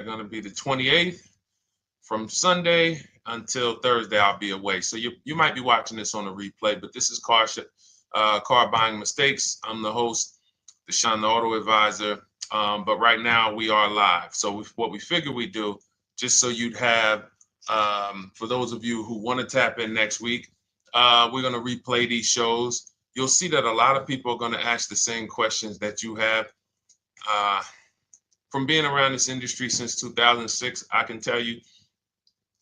going to be the 28th. From Sunday until Thursday, I'll be away. So you might be watching this on a replay, but this is Car Buying Mistakes. I'm the host, Deshone the Auto Advisor. But right now we are live. So what we figured we'd do, just so you'd have, for those of you who want to tap in next week, we're going to replay these shows. You'll see that a lot of people are going to ask the same questions that you have. From being around this industry since 2006, I can tell you,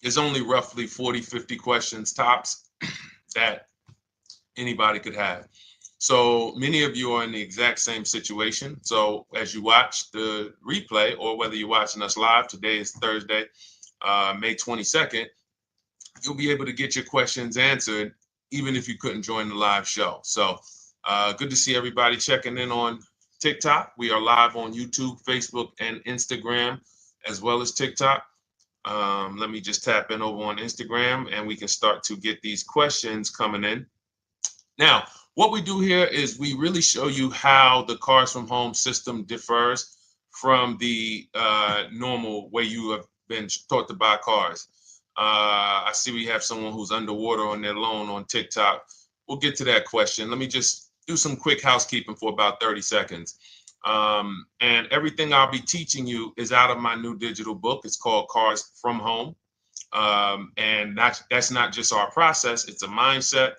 there's only roughly 40, 50 questions tops that anybody could have. So many of you are in the exact same situation. So as you watch the replay, or whether you're watching us live, today is Thursday, May 22nd, you'll be able to get your questions answered, even if you couldn't join the live show. So good to see everybody checking in on TikTok. We are live on YouTube, Facebook, and Instagram, as well as TikTok. Let me just tap in over on Instagram and we can start to get these questions coming in. Now, what we do here is we really show you how the Cars from Home system differs from the normal way you have been taught to buy cars. I see we have someone who's underwater on their loan on TikTok. We'll get to that question. Let me just do some quick housekeeping for about 30 seconds. And everything I'll be teaching you is out of my new digital book. It's called Cars from Home. And that's not just our process, it's a mindset.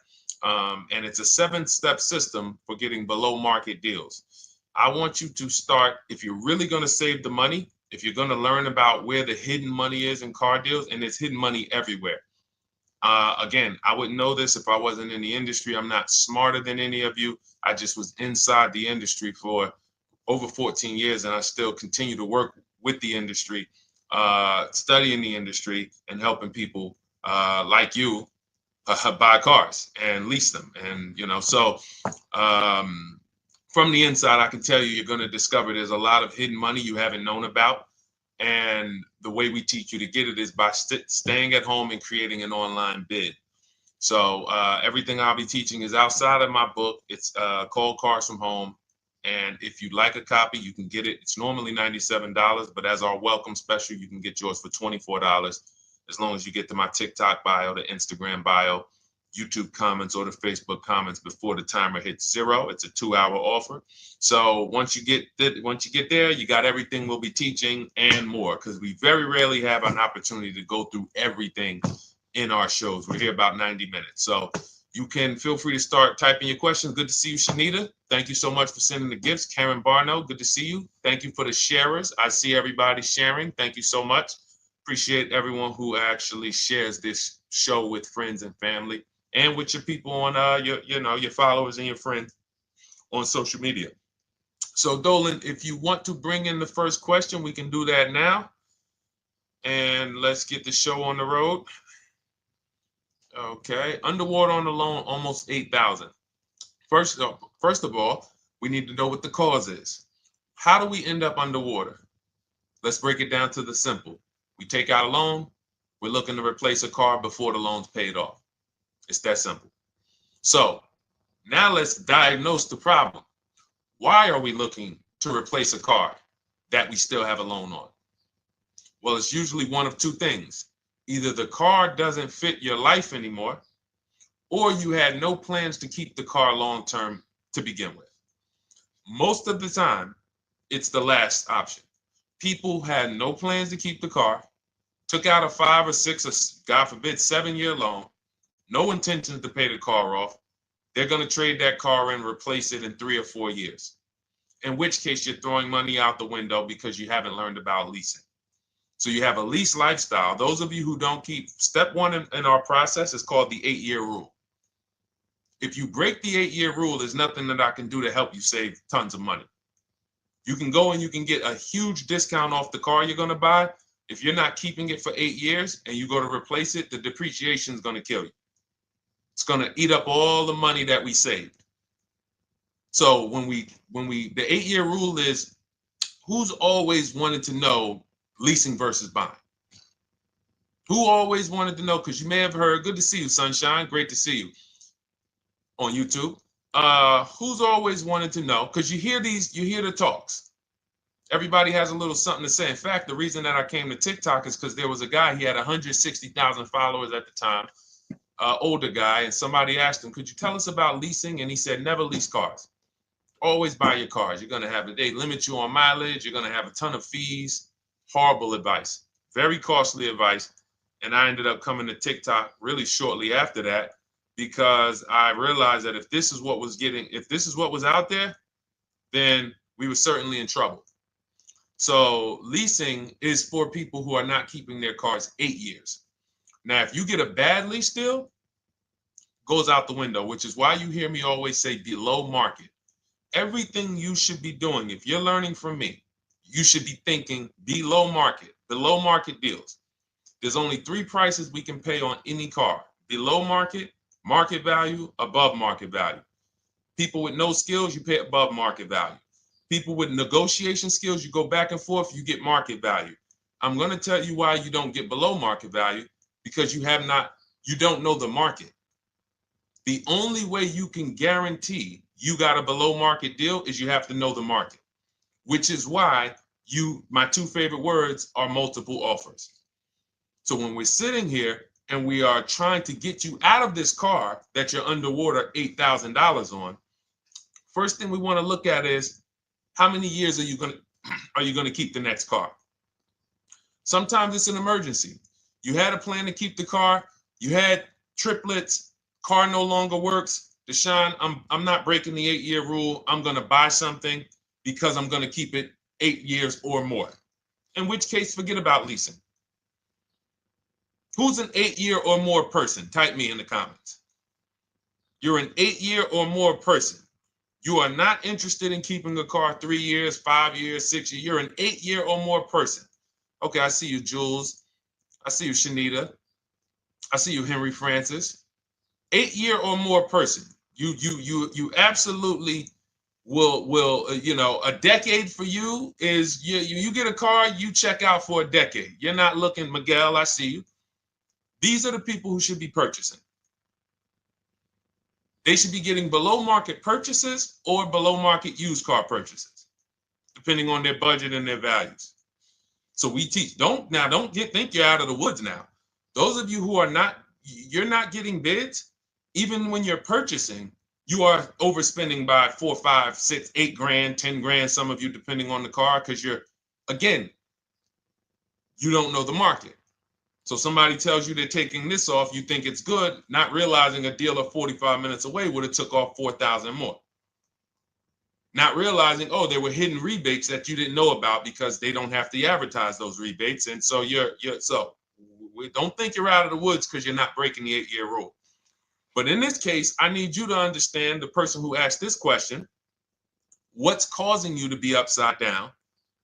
And it's a 7-step system for getting below market deals. I want you to start, if you're really going to save the money, if you're going to learn about where the hidden money is in car deals, and there's hidden money everywhere. Again, I wouldn't know this if I wasn't in the industry. I'm not smarter than any of you. I just was inside the industry for over 14 years, and I still continue to work with the industry, studying the industry and helping people like you buy cars and lease them. And, so from the inside, I can tell you, you're going to discover there's a lot of hidden money you haven't known about. And the way we teach you to get it is by staying at home and creating an online bid. So everything I'll be teaching is outside of my book. It's called Cars from Home. And if you'd like a copy, you can get it. It's normally $97, but as our welcome special, you can get yours for $24, as long as you get to my TikTok bio, the Instagram bio, YouTube comments, or the Facebook comments before the timer hits 0. It's a 2-hour offer. So once you get there, you got everything we'll be teaching and more, because we very rarely have an opportunity to go through everything in our shows. We're here about 90 minutes. So you can feel free to start typing your questions. Good to see you, Shanita. Thank you so much for sending the gifts. Karen Barno, good to see you. Thank you for the sharers. I see everybody sharing. Thank you so much. Appreciate everyone who actually shares this show with friends and family, and with your people on your followers and your friends on social media. So Dolan, if you want to bring in the first question, we can do that now. And let's get the show on the road. Okay, underwater on the loan, almost 8,000. First of all, we need to know what the cause is. How do we end up underwater? Let's break it down to the simple. We take out a loan, we're looking to replace a car before the loan's paid off. It's that simple. So now let's diagnose the problem. Why are we looking to replace a car that we still have a loan on? Well, it's usually one of two things. Either the car doesn't fit your life anymore, or you had no plans to keep the car long-term to begin with. Most of the time, it's the last option. People had no plans to keep the car, took out a 5 or 6 or God forbid 7-year loan, no intentions to pay the car off. They're going to trade that car in, replace it in 3 or 4 years. In which case you're throwing money out the window because you haven't learned about leasing. So you have a lease lifestyle. Those of you who don't keep, step 1 in our process is called the 8-year rule. If you break the 8-year rule, there's nothing that I can do to help you save tons of money. You can go and you can get a huge discount off the car you're going to buy. If you're not keeping it for 8 years and you go to replace it, the depreciation is going to kill you. It's going to eat up all the money that we saved. So the 8-year rule is, who's always wanted to know leasing versus buying? Who always wanted to know? Because you may have heard, good to see you, Sunshine. Great to see you on YouTube. Who's always wanted to know? Because you hear the talks. Everybody has a little something to say. In fact, the reason that I came to TikTok is because there was a guy, he had 160,000 followers at the time, older guy, and somebody asked him, could you tell us about leasing? And he said, never lease cars. Always buy your cars. You're going to have they limit you on mileage. You're going to have a ton of fees. Horrible advice. Very costly advice. And I ended up coming to TikTok really shortly after that because I realized that if this is what was out there, then we were certainly in trouble. So leasing is for people who are not keeping their cars 8 years. Now, if you get a bad lease deal, goes out the window, which is why you hear me always say below market. Everything you should be doing, if you're learning from me, you should be thinking below market deals. There's only 3 prices we can pay on any car: below market, market value, above market value. People with no skills, you pay above market value. People with negotiation skills, you go back and forth, you get market value. I'm going to tell you why you don't get below market value, because you don't know the market. The only way you can guarantee you got a below market deal is you have to know the market, which is why my 2 favorite words are multiple offers. So when we're sitting here and we are trying to get you out of this car that you're underwater $8,000 on, first thing we want to look at is how many years are you going to keep the next car? Sometimes it's an emergency. You had a plan to keep the car, you had triplets, car no longer works. Deshone, I'm not breaking the 8-year rule. I'm going to buy something because I'm going to keep it 8 years or more. In which case, forget about leasing. Who's an 8-year or more person? Type me in the comments. You're an 8-year or more person. You are not interested in keeping a car 3 years, 5 years, 6 years. You're an 8-year or more person. Okay, I see you, Jules. I see you, Shanita. I see you, Henry Francis. 8-year or more person. You absolutely will a decade for you is you get a car, you check out for a decade. You're not looking, Miguel, I see you. These are the people who should be purchasing. They should be getting below market purchases or below market used car purchases, depending on their budget and their values. So we teach, think you're out of the woods now. Those of you who you're not getting bids, even when you're purchasing, you are overspending by 4, 5, 6, 8 grand, 10 grand, some of you, depending on the car, because you don't know the market. So somebody tells you they're taking this off, you think it's good, not realizing a dealer 45 minutes away would have took off 4,000 more. Not realizing, there were hidden rebates that you didn't know about because they don't have to advertise those rebates. And so we don't think you're out of the woods because you're not breaking the 8-year rule. But in this case, I need you to understand, the person who asked this question, what's causing you to be upside down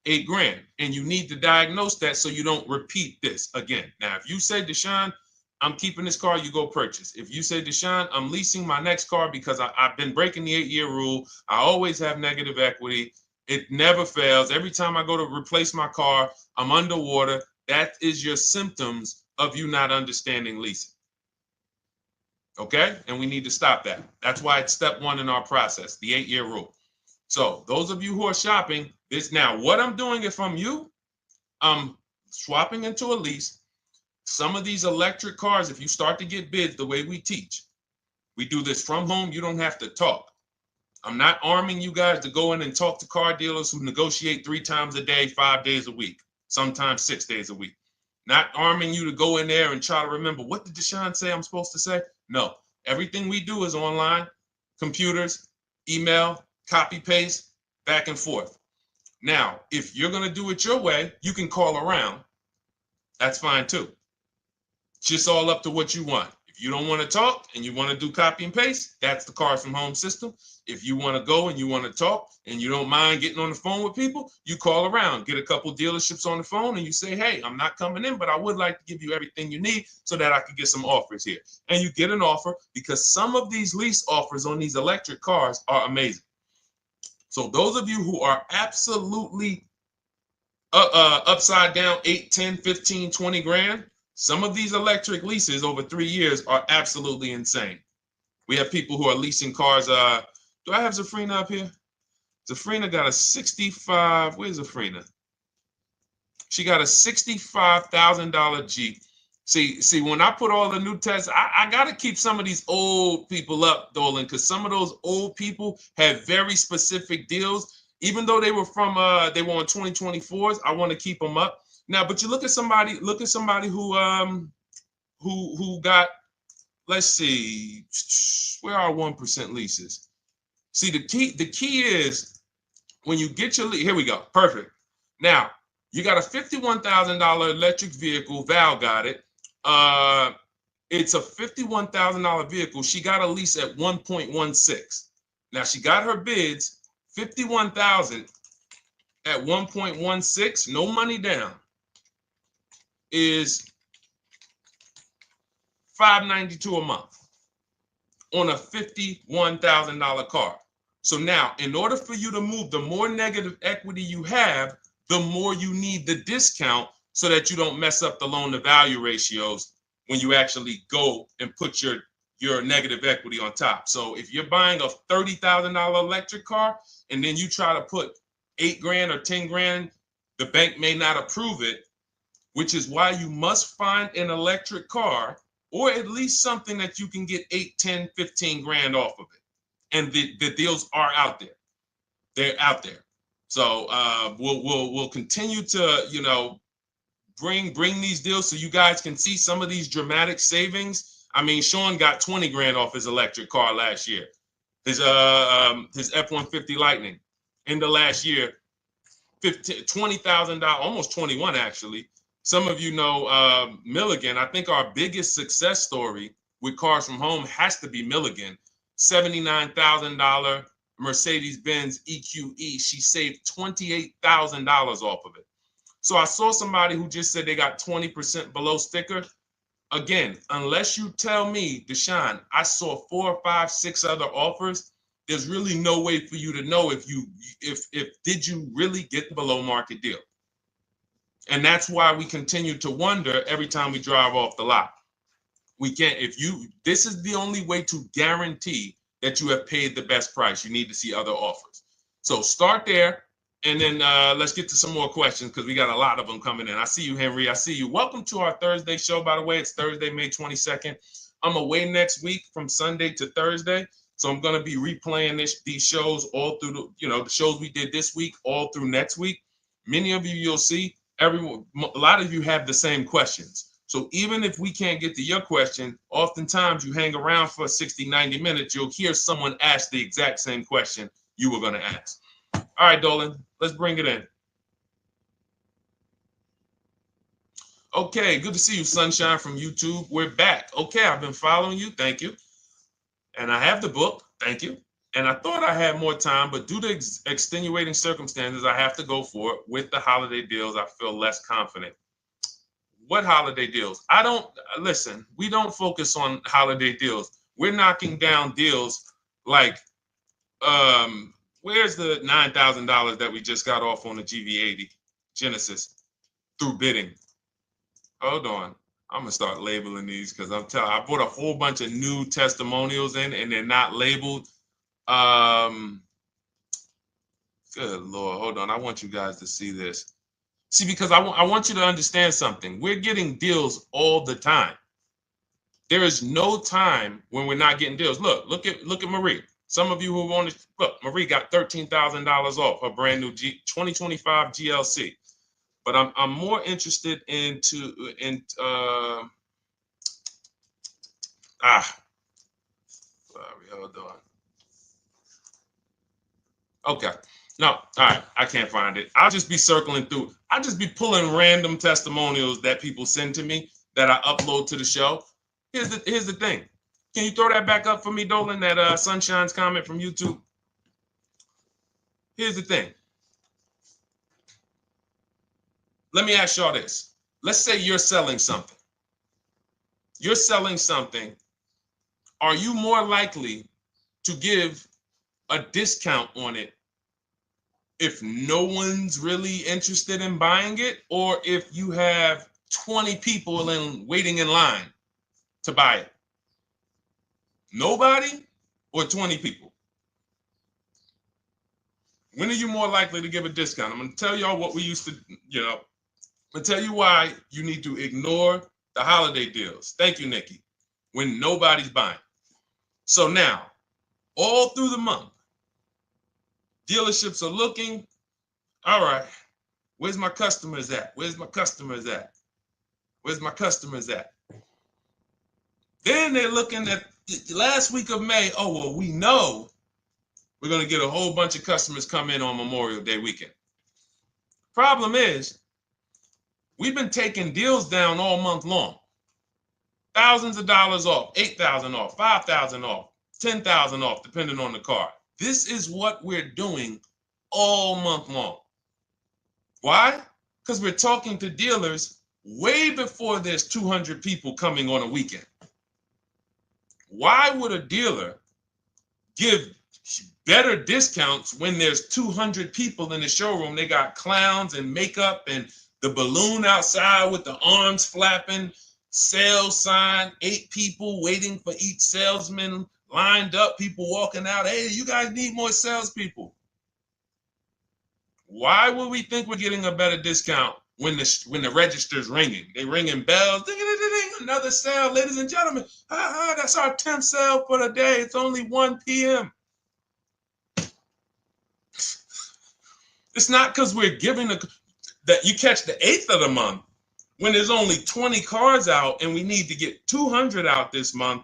8 grand? And you need to diagnose that so you don't repeat this again. Now, if you say, Deshone, I'm keeping this car, you go purchase. If you say, Deshone, I'm leasing my next car because I've been breaking the 8-year rule, I always have negative equity, it never fails. Every time I go to replace my car, I'm underwater. That is your symptoms of you not understanding leasing. Okay? And we need to stop that. That's why it's step 1 in our process, the 8-year rule. So those of you who are shopping this now, what I'm doing, if I'm you, I'm swapping into a lease. Some of these electric cars, if you start to get bids the way we teach, we do this from home, you don't have to talk. I'm not arming you guys to go in and talk to car dealers who negotiate 3 times a day, 5 days a week, sometimes 6 days a week. Not arming you to go in there and try to remember, what did Deshone say I'm supposed to say? No, everything we do is online, computers, email, copy, paste, back and forth. Now, if you're going to do it your way, you can call around. That's fine too. It's just all up to what you want. If you don't want to talk and you want to do copy and paste, that's the Cars from Home system. If you want to go and you want to talk and you don't mind getting on the phone with people, you call around, get a couple dealerships on the phone, and you say, hey, I'm not coming in, but I would like to give you everything you need so that I can get some offers here. And you get an offer, because some of these lease offers on these electric cars are amazing. So those of you who are absolutely upside down 8, 10, 15, 20 grand, some of these electric leases over 3 years are absolutely insane. We have people who are leasing cars. Do I have Zafrina up here? Zafrina got a 65. Where's Zafrina? She got a $65,000 Jeep. See, when I put all the new tests, I got to keep some of these old people up, Dolan, because some of those old people have very specific deals. Even though they were on 2024s, I want to keep them up. Now, but you look at somebody who got, let's see, where are 1% leases? See, the key is when you get your lease, here we go, perfect. Now, you got a $51,000 electric vehicle, Val got it. It's a $51,000 vehicle. She got a lease at 1.16. Now she got her bids, 51,000 at 1.16, no money down, is $592 a month on a $51,000 car. So now, in order for you to move, the more negative equity you have, the more you need the discount so that you don't mess up the loan to value ratios when you actually go and put your negative equity on top. So if you're buying a $30,000 electric car and then you try to put $8,000 or $10,000, the bank may not approve it, which is why you must find an electric car or at least something that you can get 8, 10, 15 grand off of it. And the deals are out there. They're out there. So we'll continue to, bring these deals so you guys can see some of these dramatic savings. I mean, Sean got 20 grand off his electric car last year. His F-150 Lightning in the last year, $20,000, almost 21 actually. Some of you know Milligan. I think our biggest success story with Cars from Home has to be Milligan. $79,000 Mercedes-Benz EQE. She saved $28,000 off of it. So I saw somebody who just said they got 20% below sticker. Again, unless you tell me, Deshone, I saw 4, 5, 6 other offers, there's really no way for you to know if did you really get the below market deal. And that's why we continue to wonder every time we drive off the lot. We can't, this is the only way to guarantee that you have paid the best price. You need to see other offers. So start there. And then let's get to some more questions because we got a lot of them coming in. I see you, Henry. I see you. Welcome to our Thursday show, by the way. It's Thursday, May 22nd. I'm away next week from Sunday to Thursday. So I'm going to be replaying these shows all through, the shows we did this week, all through next week. Many of you, you'll see, a lot of you have the same questions. So even if we can't get to your question, oftentimes you hang around for 60, 90 minutes, you'll hear someone ask the exact same question you were going to ask. All right, Dolan, let's bring it in. Okay, good to see you, Sunshine from YouTube. We're back. Okay, I've been following you. Thank you. And I have the book. Thank you. And I thought I had more time, but due to extenuating circumstances, I have to go for it. With the holiday deals, I feel less confident. What holiday deals? Listen, we don't focus on holiday deals. We're knocking down deals like, where's the $9,000 that we just got off on the GV80 Genesis through bidding? Hold on. I'm going to start labeling these because I bought a whole bunch of new testimonials in and they're not labeled. Good Lord. Hold on. I want you guys to see this. See, because I want you to understand something. We're getting deals all the time. There is no time when we're not getting deals. Look at Marie. Some of you who want to look, Marie got $13,000 off her brand new 2025 GLC. But I'm more interested sorry, hold on. Okay. No, all right, I can't find it. I'll just be circling through. I'll just be pulling random testimonials that people send to me that I upload to the show. Here's the thing. Can you throw that back up for me, Dolan, that Sunshine's comment from YouTube? Here's the thing. Let me ask y'all this. Let's say you're selling something. You're selling something. Are you more likely to give a discount on it if no one's really interested in buying it, or if you have 20 people waiting in line to buy it? Nobody or 20 people? When are you more likely to give a discount? I'm going to tell y'all what we used to, I'm going to tell you why you need to ignore the holiday deals. Thank you, Nikki. When nobody's buying. So now, all through the month, dealerships are looking, all right, where's my customers at? Where's my customers at? Where's my customers at? Then they're looking at the last week of May. Oh, well, we know we're going to get a whole bunch of customers come in on Memorial Day weekend. Problem is, we've been taking deals down all month long. Thousands of dollars off, 8,000 off, 5,000 off, 10,000 off, depending on the car. This is what we're doing all month long. Why? Because we're talking to dealers way before there's 200 people coming on a weekend. Why would a dealer give better discounts when there's 200 people in the showroom? They got clowns and makeup and the balloon outside with the arms flapping, sales sign, 8 people waiting for each salesman lined up, people walking out. Hey, you guys need more salespeople. Why would we think we're getting a better discount when the register's ringing? They ringing bells, ding, ding, ding, ding, another sale, ladies and gentlemen. That's our 10th sale for the day. It's only 1 p.m. It's not because we're giving that you catch the 8th of the month when there's only 20 cars out and we need to get 200 out this month.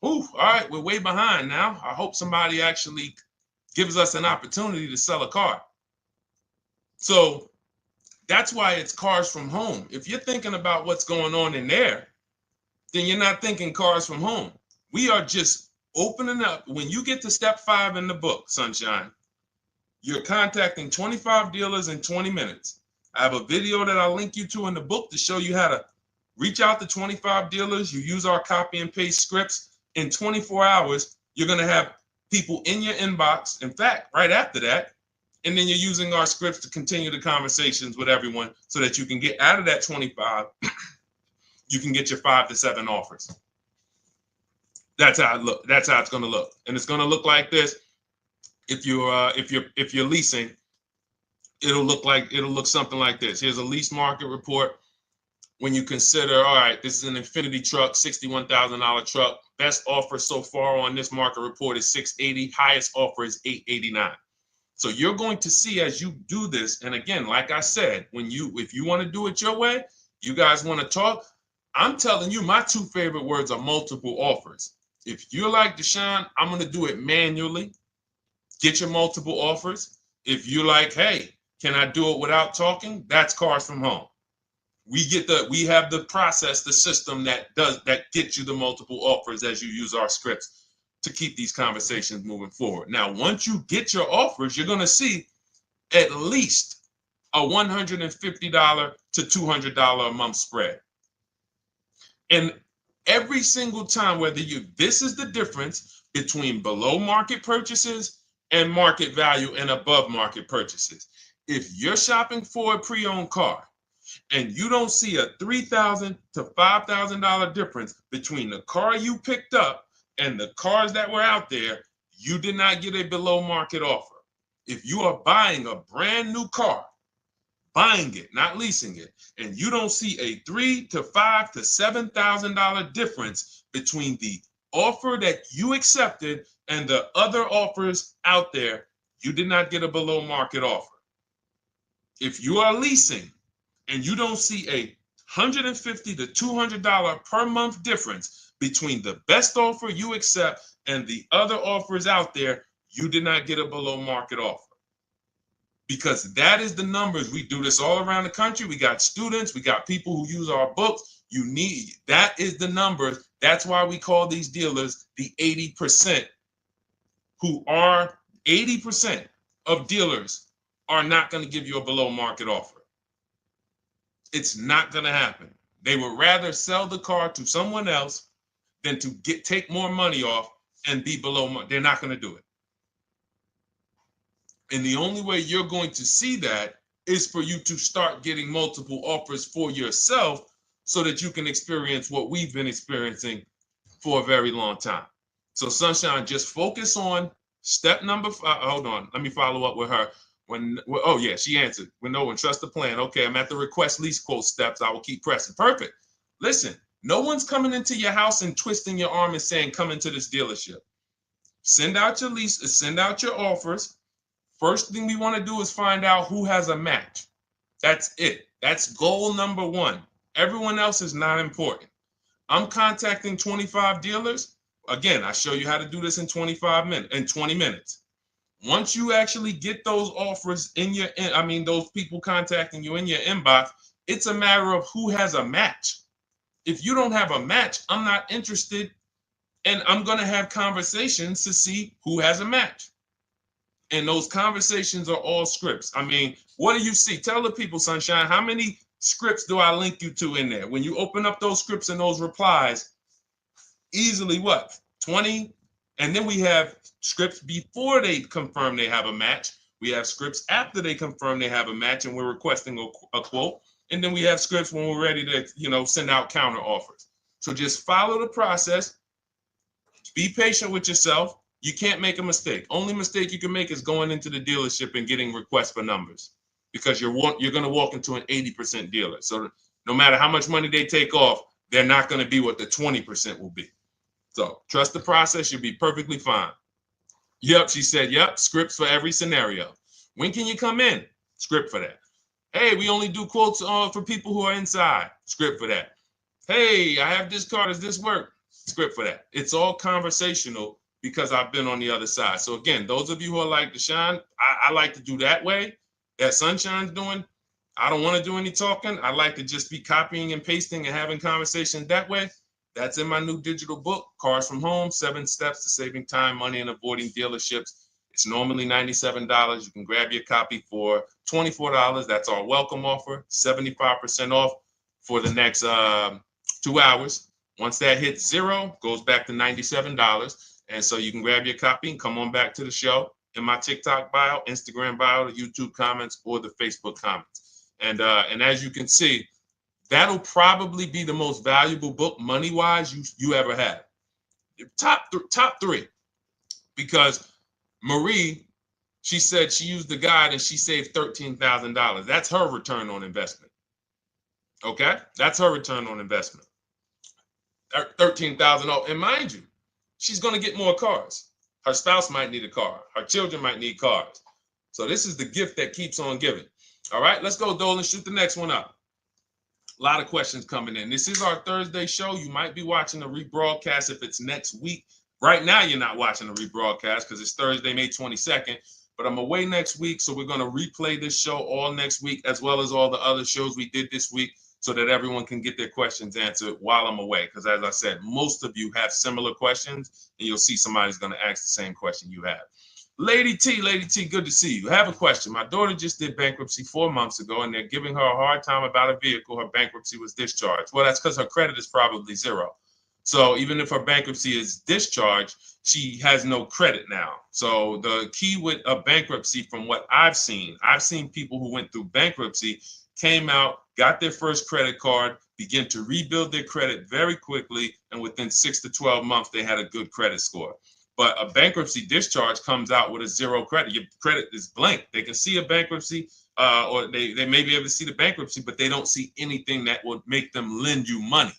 Ooh, all right, we're way behind now. I hope somebody actually gives us an opportunity to sell a car. So that's why it's cars from home. If you're thinking about what's going on in there, then you're not thinking cars from home. We are just opening up. When you get to step 5 in the book, Sunshine, you're contacting 25 dealers in 20 minutes. I have a video that I'll link you to in the book to show you how to reach out to 25 dealers. You use our copy and paste scripts. In 24 hours, you're going to have people in your inbox. In fact, right after that, and then you're using our scripts to continue the conversations with everyone so that you can get out of that 25, you can get your 5 to 7 offers. That's how it look. That's how it's going to look. And it's going to look like this. If you're leasing, it'll look something like this. Here's a lease market report. When you consider, all right, this is an Infinity truck, $61,000 truck. Best offer so far on this market report is $680. Highest offer is $889. So you're going to see as you do this, and again, like I said, if you want to do it your way, you guys want to talk, I'm telling you, my 2 favorite words are multiple offers. If you're like Deshone, I'm going to do it manually. Get your multiple offers. If you're like, hey, can I do it without talking? That's cars from home. We have the process, the system that gets you the multiple offers as you use our scripts to keep these conversations moving forward. Now, once you get your offers, you're going to see at least a $150 to $200 a month spread. And every single time, this is the difference between below market purchases and market value and above market purchases. If you're shopping for a pre-owned car and you don't see a $3,000 to $5,000 difference between the car you picked up and the cars that were out there, you did not get a below market offer. If you are buying a brand new car, buying it, not leasing it, and you don't see a $3,000 to $5,000 to $7,000 difference between the offer that you accepted and the other offers out there, you did not get a below market offer. If you are leasing and you don't see a $150 to $200 per month difference between the best offer you accept and the other offers out there, you did not get a below market offer. Because that is the numbers. We do this all around the country. We got students, we got people who use our books. That is the numbers. That's why we call these dealers the 80%, who are 80% of dealers are not going to give you a below market offer. It's not going to happen. They would rather sell the car to someone else than to take more money off and be below market. They're not going to do it. And the only way you're going to see that is for you to start getting multiple offers for yourself so that you can experience what we've been experiencing for a very long time. So Sunshine, just focus on Step number 5. Hold on. Let me follow up with her. Oh yeah, she answered. When trust the plan. Okay, I'm at the request lease quote steps. I will keep pressing. Perfect. Listen, no one's coming into your house and twisting your arm and saying, come into this dealership. Send out your lease, send out your offers. First thing we want to do is find out who has a match. That's it. That's goal number 1. Everyone else is not important. I'm contacting 25 dealers. Again, I show you how to do this in 20 minutes. Once you actually get those offers those people contacting you in your inbox, it's a matter of who has a match. If you don't have a match, I'm not interested, and I'm going to have conversations to see who has a match. And those conversations are all scripts. I mean, what do you see? Tell the people, Sunshine, how many scripts do I link you to in there? When you open up those scripts and those replies, easily what? 20? And then we have scripts before they confirm they have a match. We have scripts after they confirm they have a match and we're requesting a quote. And then we have scripts when we're ready to, send out counter offers. So just follow the process. Be patient with yourself. You can't make a mistake. Only mistake you can make is going into the dealership and getting requests for numbers, because you're going to walk into an 80% dealer. So no matter how much money they take off, they're not going to be what the 20% will be. So trust the process. You'll be perfectly fine. Yep, she said, yep, scripts for every scenario. When can you come in? Script for that. Hey, we only do quotes for people who are inside. Script for that. Hey, I have this car. Does this work? Script for that. It's all conversational because I've been on the other side. So again, those of you who are like Deshone, I like to do that way, that Sunshine's doing. I don't want to do any talking. I like to just be copying and pasting and having conversations that way. That's in my new digital book, Cars from Home, 7 Steps to Saving Time, Money, and Avoiding Dealerships. It's normally $97. You can grab your copy for $24. That's our welcome offer, 75% off for the next 2 hours. Once that hits 0, goes back to $97. And so you can grab your copy and come on back to the show in my TikTok bio, Instagram bio, the YouTube comments, or the Facebook comments. And as you can see, that'll probably be the most valuable book money-wise you ever had. Top 3. Because Marie, she said she used the guide and she saved $13,000. That's her return on investment. Okay? That's her return on investment. $13,000. And mind you, she's going to get more cars. Her spouse might need a car. Her children might need cars. So this is the gift that keeps on giving. All right, let's go, Dolan. Shoot the next one up. A lot of questions coming in. This is our Thursday show. You might be watching the rebroadcast if it's next week. Right now, you're not watching the rebroadcast because it's Thursday, May 22nd. But I'm away next week, so we're going to replay this show all next week, as well as all the other shows we did this week, so that everyone can get their questions answered while I'm away. Because as I said, most of you have similar questions, and you'll see somebody's going to ask the same question you have. Lady T, good to see you. I have a question. My daughter just did bankruptcy 4 months ago, and they're giving her a hard time about a vehicle. Her bankruptcy was discharged. Well, that's because her credit is probably 0. So even if her bankruptcy is discharged, she has no credit now. So the key with a bankruptcy, from what I've seen people who went through bankruptcy, came out, got their first credit card, began to rebuild their credit very quickly, and within 6 to 12 months, they had a good credit score. But a bankruptcy discharge comes out with a 0 credit. Your credit is blank. They can see a bankruptcy, or they may be able to see the bankruptcy, but they don't see anything that would make them lend you money.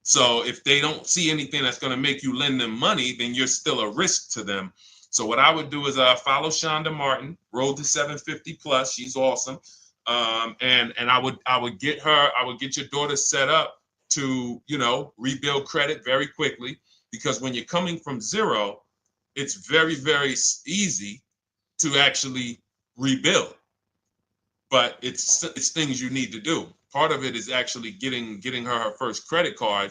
So if they don't see anything that's going to make you lend them money, then you're still a risk to them. So what I would do is follow Shonda Martin, Road to 750 Plus. She's awesome. And I would get your daughter set up to, rebuild credit very quickly, because when you're coming from 0, it's very, very easy to actually rebuild. But it's things you need to do. Part of it is actually getting her first credit card,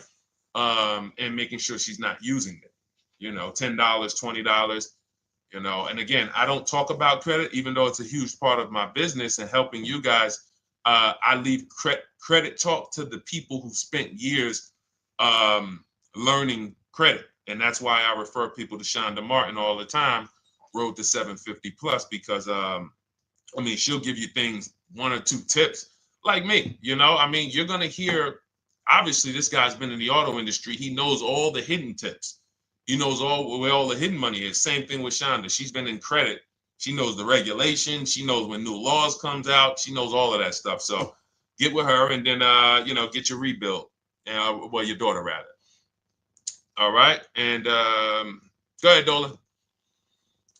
and making sure she's not using it. $10, $20. And again, I don't talk about credit, even though it's a huge part of my business and helping you guys. I leave credit talk to the people who spent years learning credit. And that's why I refer people to Shonda Martin all the time, Road to 750 Plus, because she'll give you things, 1 or 2 tips, like me. You're going to hear, obviously, this guy's been in the auto industry. He knows all the hidden tips. He knows where all the hidden money is. Same thing with Shonda. She's been in credit. She knows the regulation. She knows when new laws comes out. She knows all of that stuff. So get with her and then, get your rebuild. Well, your daughter rather. All right. And go ahead, Dolan.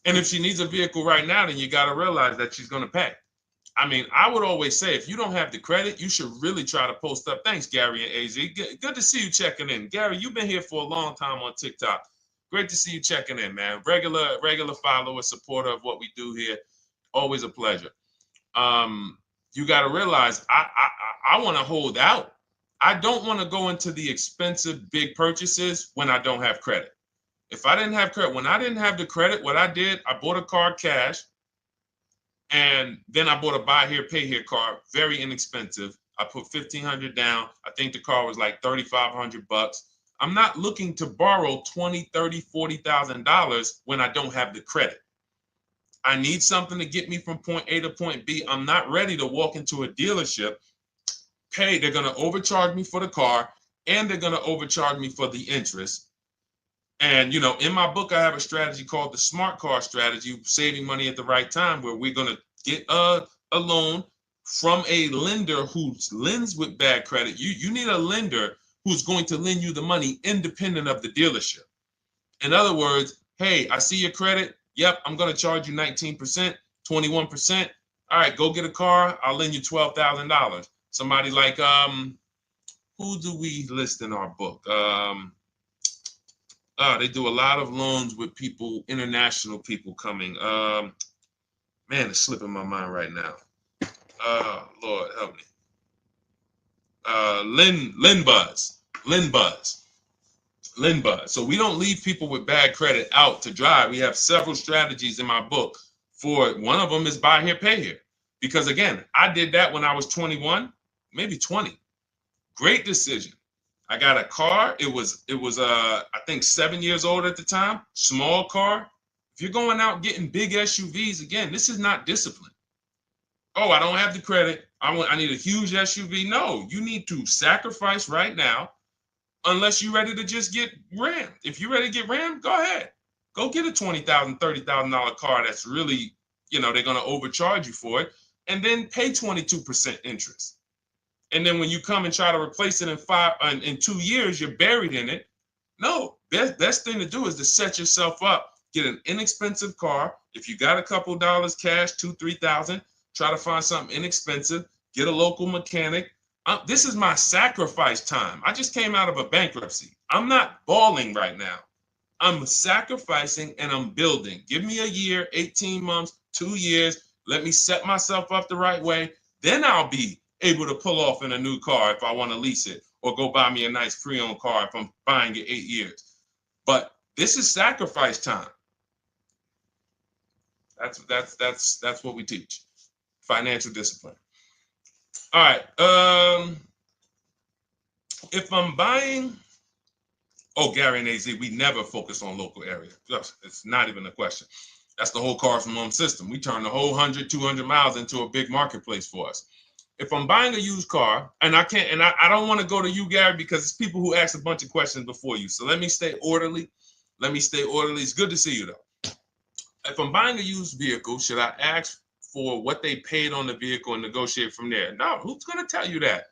And if she needs a vehicle right now, then you got to realize that she's going to pay. I mean, I would always say if you don't have the credit, you should really try to post up. Thanks, Gary and AZ. Good to see you checking in. Gary, you've been here for a long time on TikTok. Great to see you checking in, man. Regular follower, supporter of what we do here. Always a pleasure. You got to realize I want to hold out. I don't want to go into the expensive big purchases when I don't have credit. If I didn't have credit, when I didn't have the credit, what I did, I bought a car cash, and then I bought a buy here, pay here card, very inexpensive. I put $1,500 down. I think the car was like $3,500. I'm not looking to borrow $20,000, $30,000, $40,000 when I don't have the credit. I need something to get me from point A to point B. I'm not ready to walk into a dealership, pay. They're going to overcharge me for the car, and they're going to overcharge me for the interest. And, in my book, I have a strategy called the smart car strategy, saving money at the right time, where we're going to get a loan from a lender who lends with bad credit. You need a lender who's going to lend you the money independent of the dealership. In other words, hey, I see your credit. Yep, I'm going to charge you 19%, 21%. All right, go get a car. I'll lend you $12,000. Somebody like, who do we list in our book? They do a lot of loans with people, international people coming. Man, it's slipping my mind right now. Lord help me. Linbuzz. So we don't leave people with bad credit out to dry. We have several strategies in my book for it. One of them is buy here, pay here. Because again, I did that when I was 21, maybe 20. Great decision. I got a car. It was I think 7 years old at the time. Small car. If you're going out getting big SUVs, again, this is not discipline. Oh, I don't have the credit. I need a huge SUV. No, you need to sacrifice right now, unless you're ready to just get rammed. If you're ready to get rammed, go ahead. Go get a $20,000, $30,000 car that's really, they're going to overcharge you for it, and then pay 22% interest. And then when you come and try to replace it in 2 years, you're buried in it. No, best thing to do is to set yourself up. Get an inexpensive car. If you got a couple dollars cash, $2,000, $3,000, try to find something inexpensive. Get a local mechanic. This is my sacrifice time. I just came out of a bankruptcy. I'm not balling right now. I'm sacrificing and I'm building. Give me a year, 18 months, 2 years. Let me set myself up the right way. Then I'll be able to pull off in a new car if I want to lease it, or go buy me a nice pre-owned car if I'm buying it 8 years. But this is sacrifice time. That's what we teach. Financial discipline. All right. If I'm buying, Gary and AZ, we never focus on local area. It's not even a question. That's the whole car from home system. We turn the whole 100, 200 miles into a big marketplace for us. If I'm buying a used car, and I can't, and I don't want to go to you, Gary, because it's people who ask a bunch of questions before you. So let me stay orderly. It's good to see you, though. If I'm buying a used vehicle, should I ask for what they paid on the vehicle and negotiate from there? No, who's going to tell you that?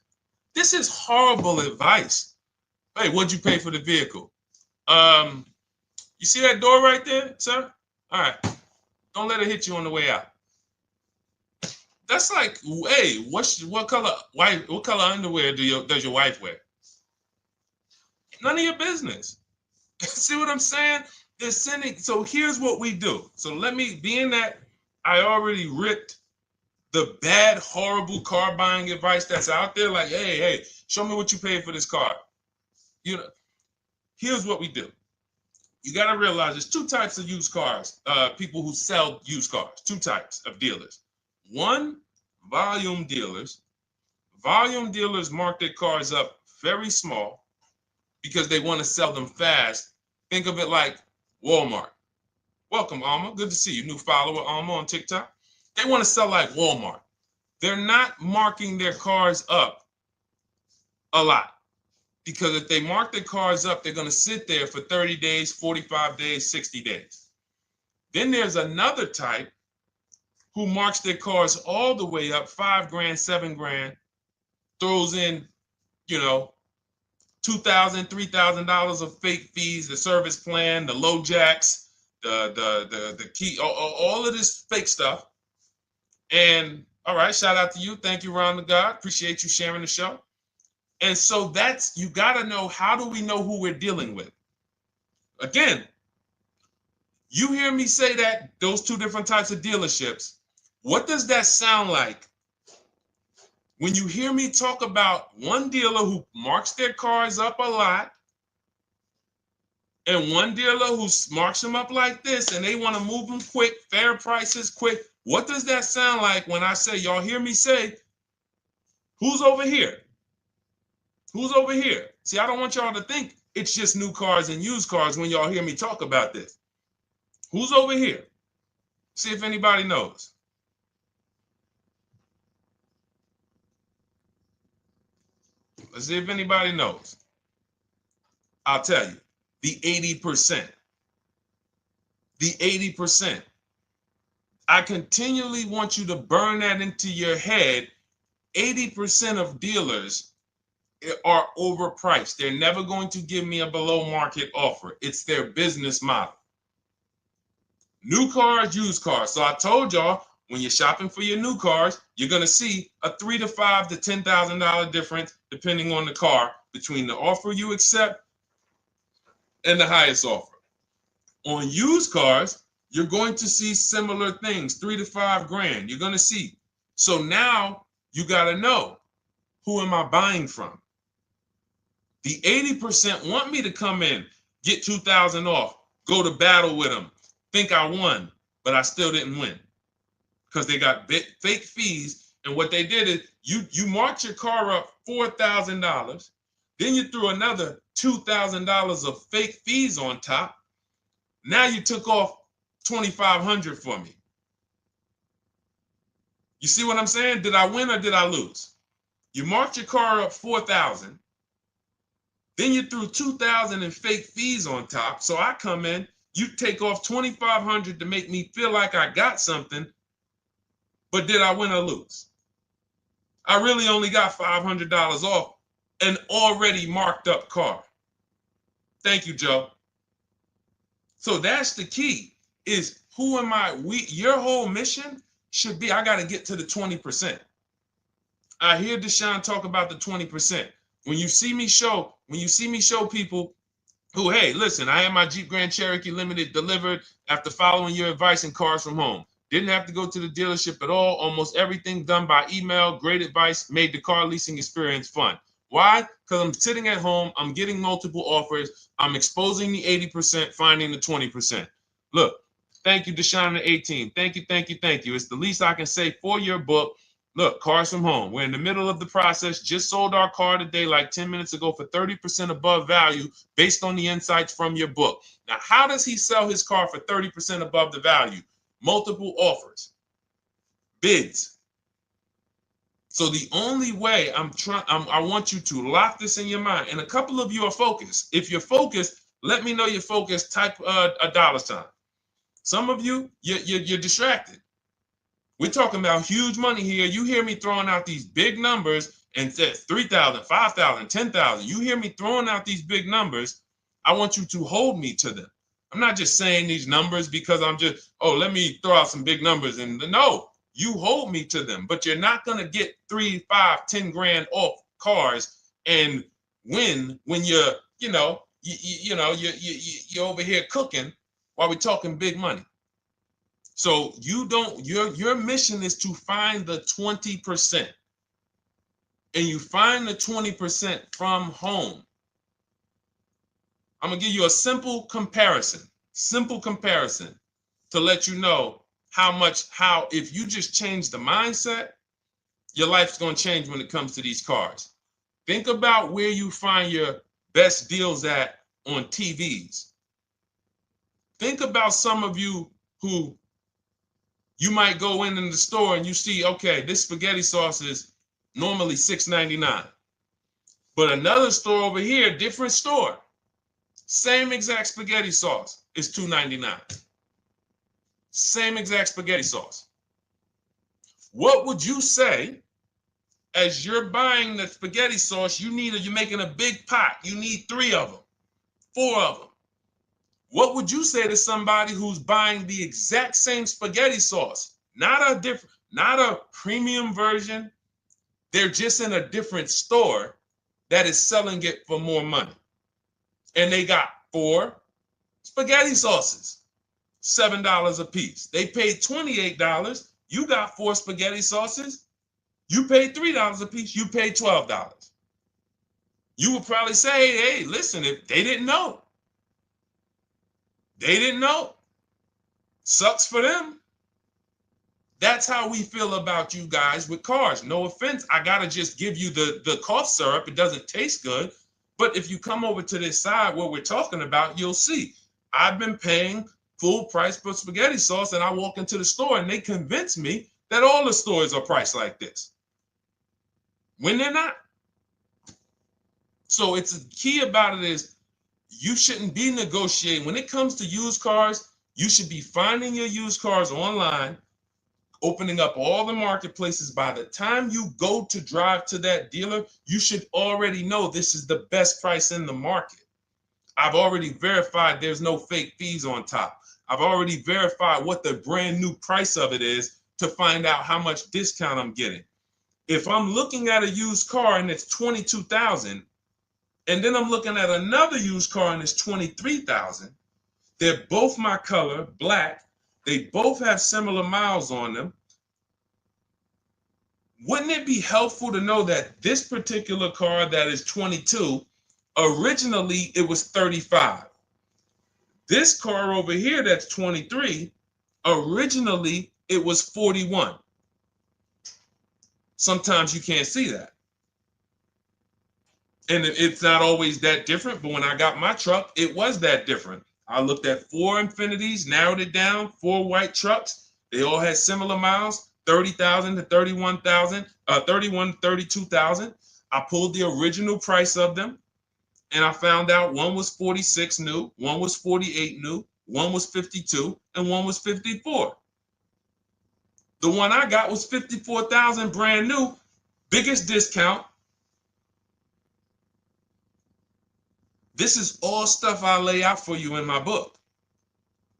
This is horrible advice. Hey, what'd you pay for the vehicle? You see that door right there, sir? All right. Don't let it hit you on the way out. That's like, hey, what color underwear does your wife wear? None of your business. See what I'm saying? They're sending. So here's what we do. So let me, being that I already ripped the bad, horrible car buying advice that's out there, like, hey, show me what you paid for this car. Here's what we do. You got to realize there's two types of used cars, people who sell used cars, two types of dealers. One, volume dealers. Volume dealers mark their cars up very small because they want to sell them fast. Think of it like Walmart. Welcome, Alma. Good to see you. New follower, Alma, on TikTok. They want to sell like Walmart. They're not marking their cars up a lot. Because if they mark their cars up, they're going to sit there for 30 days, 45 days, 60 days. Then there's another type who marks their cars all the way up, 5 grand, 7 grand, throws in, you know, $2,000, $3,000 of fake fees, the service plan, the low jacks, the key, all of this fake stuff. And all right, shout out to you. Thank you, Ron the God. Appreciate you sharing the show. And so that's, you got to know, how do we know who we're dealing with? Again, you hear me say that, those two different types of dealerships. What does that sound like when you hear me talk about one dealer who marks their cars up a lot and one dealer who marks them up like this and they want to move them quick, fair prices, quick? What does that sound like when I say, y'all hear me say, who's over here? Who's over here? See, I don't want y'all to think it's just new cars and used cars when y'all hear me talk about this. Who's over here? See if anybody knows. Let's see if anybody knows. I'll tell you, the 80%. The 80%. I continually want you to burn that into your head. 80% of dealers are overpriced. They're never going to give me a below market offer. It's their business model. New cars, used cars. So I told y'all, when you're shopping for your new cars, you're going to see a $3,000 to $5,000 to $10,000 difference, depending on the car, between the offer you accept and the highest offer. On used cars, you're going to see similar things, 3 to 5 grand. You're going to see. So now you got to know, who am I buying from? The 80% want me to come in, get 2,000 off, go to battle with them, think I won, but I still didn't win because they got fake fees. And what they did is you marked your car up $4,000, then you threw another $2,000 of fake fees on top. Now you took off $2,500 for me. You see what I'm saying? Did I win or did I lose? You marked your car up $4,000. Then you threw $2,000 in fake fees on top. So I come in, you take off $2,500 to make me feel like I got something. But did I win or lose? I really only got $500 off an already marked up car. Thank you, Joe. So that's the key, is who am I? Your whole mission should be, I got to get to the 20%. I hear Deshone talk about the 20%. When you see me show people who, hey, listen, I had my Jeep Grand Cherokee Limited delivered after following your advice and cars from home. Didn't have to go to the dealership at all. Almost everything done by email. Great advice. Made the car leasing experience fun. Why? Because I'm sitting at home. I'm getting multiple offers. I'm exposing the 80%, finding the 20%. Look, thank you, Deshone the 18. Thank you, thank you, thank you. It's the least I can say for your book. Look, cars from home. We're in the middle of the process. Just sold our car today, like 10 minutes ago, for 30% above value based on the insights from your book. Now, how does he sell his car for 30% above the value? Multiple offers, bids. So the only way I want you to lock this in your mind. And a couple of you are focused. If you're focused, let me know you're focused. Type a $sign. Some of you, you're distracted. We're talking about huge money here. You hear me throwing out these big numbers and said 3,000, 5,000, 10,000. You hear me throwing out these big numbers. I want you to hold me to them. I'm not just saying these numbers because I'm just, let me throw out some big numbers. And no, you hold me to them, but you're not going to get 3, 5, 10 grand off cars and win when you're over here cooking while we're talking big money. So your mission is to find the 20%. And you find the 20% from home. I'm going to give you a simple comparison to let you know how if you just change the mindset, your life's going to change when it comes to these cars. Think about where you find your best deals at on TVs. Think about some of you who you might go in the store and you see, okay, this spaghetti sauce is normally $6.99. But another store over here, different store, same exact spaghetti sauce is $2.99. Same exact spaghetti sauce. What would you say as you're buying the spaghetti sauce? You're making a big pot. You need 3 of them, 4 of them. What would you say to somebody who's buying the exact same spaghetti sauce? Not a premium version. They're just in a different store that is selling it for more money. And they got 4 spaghetti sauces, $7 a piece. They paid $28. You got 4 spaghetti sauces. You paid $3 a piece. You paid $12. You would probably say, hey, listen, if they didn't know. They didn't know. Sucks for them. That's how we feel about you guys with cars. No offense. I got to just give you the cough syrup. It doesn't taste good. But if you come over to this side where we're talking about, you'll see. I've been paying full price for spaghetti sauce, and I walk into the store and they convince me that all the stores are priced like this, when they're not. So it's the key about it is you shouldn't be negotiating. When it comes to used cars, you should be finding your used cars online, opening up all the marketplaces. By the time you go to drive to that dealer, you should already know this is the best price in the market. I've already verified there's no fake fees on top. I've already verified what the brand new price of it is to find out how much discount I'm getting. If I'm looking at a used car and it's $22,000, and then I'm looking at another used car and it's $23,000, they're both my color, black. They both have similar miles on them. Wouldn't it be helpful to know that this particular car that is 22, originally it was 35. This car over here that's 23, originally it was 41. Sometimes you can't see that. And it's not always that different, but when I got my truck, it was that different. I looked at 4 Infinities, narrowed it down, 4 white trucks. They all had similar miles, 30,000 to 31,000, 31 to 32,000. I pulled the original price of them, and I found out one was 46 new, one was 48 new, one was 52, and one was 54. The one I got was 54,000 brand new, biggest discount. This is all stuff I lay out for you in my book.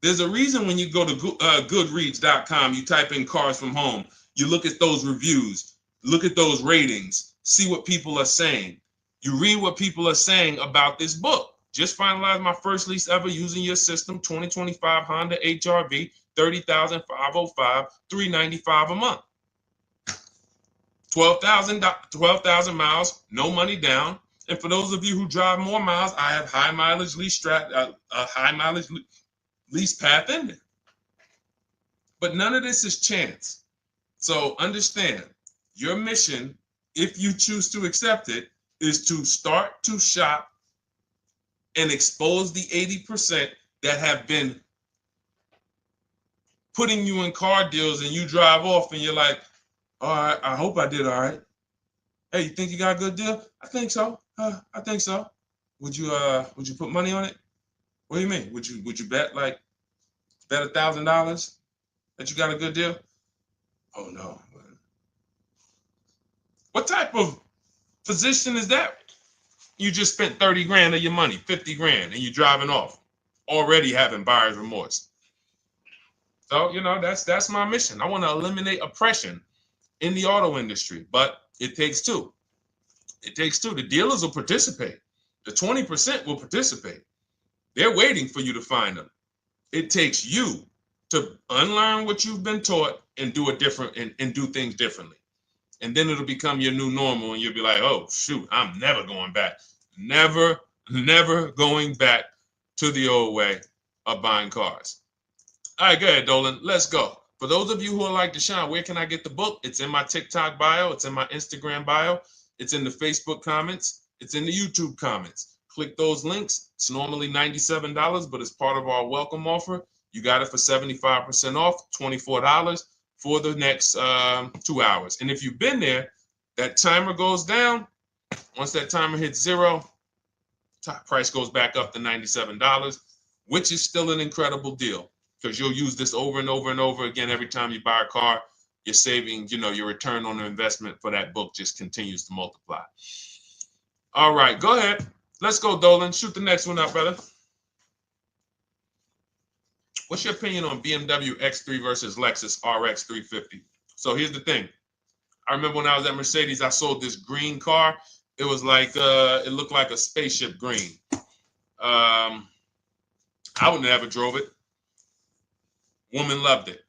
There's a reason when you go to Goodreads.com, you type in cars from home, you look at those reviews, look at those ratings, see what people are saying. You read what people are saying about this book. Just finalized my first lease ever using your system, 2025 Honda HR-V, 30,505, $395 a month. 12,000 miles, no money down. And for those of you who drive more miles, I have high mileage lease lease path in there. But none of this is chance. So understand, your mission, if you choose to accept it, is to start to shop and expose the 80% that have been putting you in car deals, and you drive off and you're like, all right, I hope I did all right. Hey, you think you got a good deal? I think so. I think so. Would you put money on it? What do you mean? Would you bet $1,000 that you got a good deal? Oh no. What type of position is that? You just spent 30 grand of your money, 50 grand, and you're driving off, already having buyer's remorse. So, that's my mission. I want to eliminate oppression in the auto industry, but it takes two. It takes two. The dealers will participate. The 20% will participate. They're waiting for you to find them. It takes you to unlearn what you've been taught and do it different and do things differently. And then it'll become your new normal, and you'll be like, oh, shoot, I'm never going back. Never going back to the old way of buying cars. All right, go ahead, Dolan. Let's go. For those of you who are like Deshone, where can I get the book? It's in my TikTok bio. It's in my Instagram bio. It's in the Facebook comments. It's in the YouTube comments. Click those links. It's normally $97, but it's part of our welcome offer. You got it for 75% off, $24 for the next 2 hours. And if you've been there, that timer goes down. Once that timer hits 0, top price goes back up to $97, which is still an incredible deal because you'll use this over and over and over again every time you buy a car. You're saving, your return on the investment for that book just continues to multiply. All right, go ahead. Let's go, Dolan. Shoot the next one up, brother. What's your opinion on BMW X3 versus Lexus RX 350? So here's the thing. I remember when I was at Mercedes, I sold this green car. It was like, it looked like a spaceship green. I would never drove it. Woman loved it.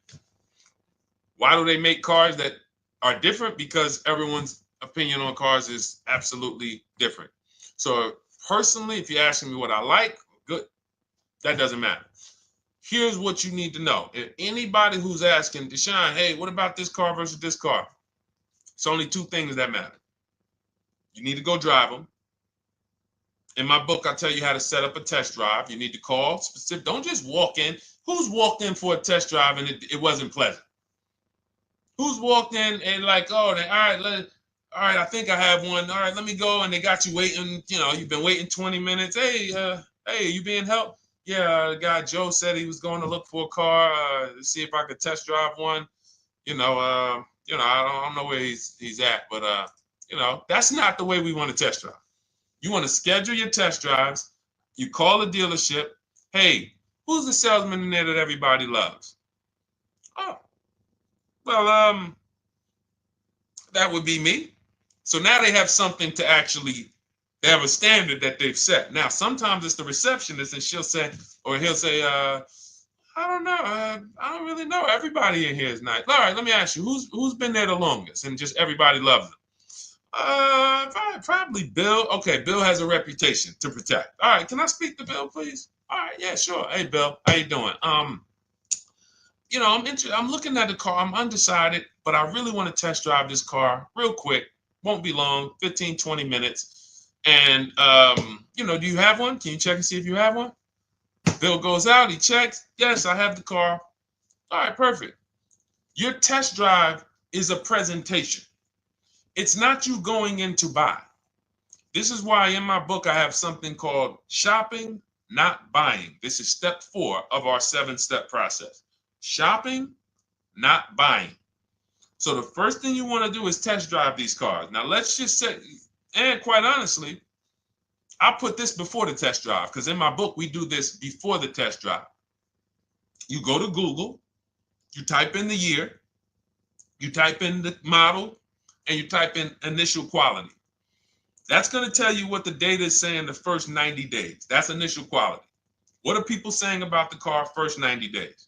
Why do they make cars that are different? Because everyone's opinion on cars is absolutely different. So personally, if you're asking me what I like, good, that doesn't matter. Here's what you need to know. If anybody who's asking, Deshone, hey, what about this car versus this car? It's only two things that matter. You need to go drive them. In my book, I tell you how to set up a test drive. You need to call specific. Don't just walk in. Who's walked in for a test drive and it wasn't pleasant? Who's walked in and like, oh, all right, I think I have one. All right, let me go. And they got you waiting. You've been waiting 20 minutes. Hey, you being helped? Yeah, the guy Joe said he was going to look for a car to see if I could test drive one. I don't know where he's at, but that's not the way we want to test drive. You want to schedule your test drives. You call the dealership. Hey, who's the salesman in there that everybody loves? Oh, well, that would be me. So now they have something to actually, they have a standard that they've set. Now, sometimes it's the receptionist and he'll say, I don't know. I don't really know. Everybody in here is nice. All right, let me ask you, who's been there the longest? And just everybody loves them. Probably Bill. Okay, Bill has a reputation to protect. All right, can I speak to Bill, please? All right, yeah, sure. Hey, Bill, how you doing? I'm looking at the car. I'm undecided, but I really want to test drive this car real quick. Won't be long, 15, 20 minutes. And do you have one? Can you check and see if you have one? Bill goes out, he checks. Yes, I have the car. All right, perfect. Your test drive is a presentation. It's not you going in to buy. This is why in my book I have something called shopping, not buying. This is step 4 of our 7-step process. Shopping, not buying. So the first thing you want to do is test drive these cars. Now let's just say, and quite honestly, I put this before the test drive because in my book we do this before the test drive. You go to Google, you type in the year, you type in the model, and you type in initial quality. That's going to tell you what the data is saying the first 90 days. That's initial quality. What are people saying about the car first 90 days?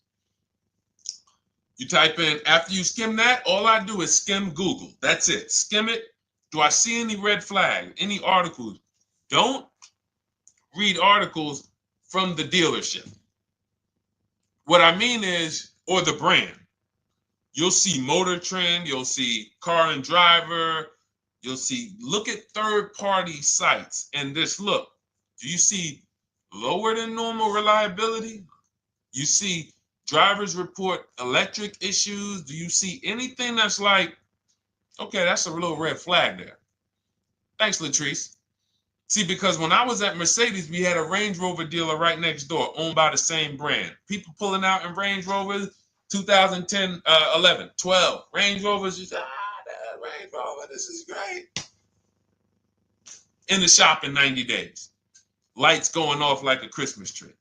You type in, after you skim that, all I do is skim Google. That's it. Skim it. Do I see any red flags, any articles? Don't read articles from the dealership. What I mean is, or the brand. You'll see Motor Trend, you'll see Car and Driver, look at third-party sites and just look. Do you see lower than normal reliability? You see drivers report electric issues? Do you see anything that's like, okay, that's a little red flag there? Thanks, Latrice. See, because when I was at Mercedes, we had a Range Rover dealer right next door owned by the same brand. People pulling out in Range Rovers, 2010, 11, 12. Range Rovers, just, that Range Rover, this is great. In the shop in 90 days. Lights going off like a Christmas tree.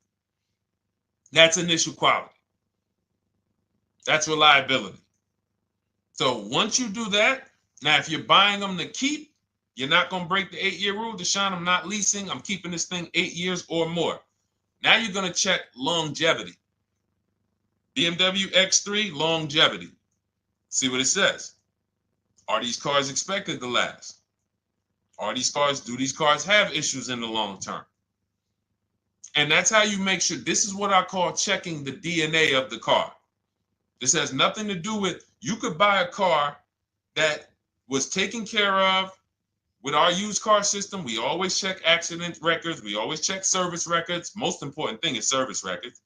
That's initial quality. That's reliability. So once you do that, now if you're buying them to keep, you're not going to break the 8-year rule. Deshone, I'm not leasing. I'm keeping this thing 8 years or more. Now you're going to check longevity. BMW X3, longevity. See what it says. Are these cars expected to last? Do these cars have issues in the long term? And that's how you make sure. This is what I call checking the DNA of the car. This has nothing to do with, you could buy a car that was taken care of with our used car system. We always check accident records. We always check service records. Most important thing is service records.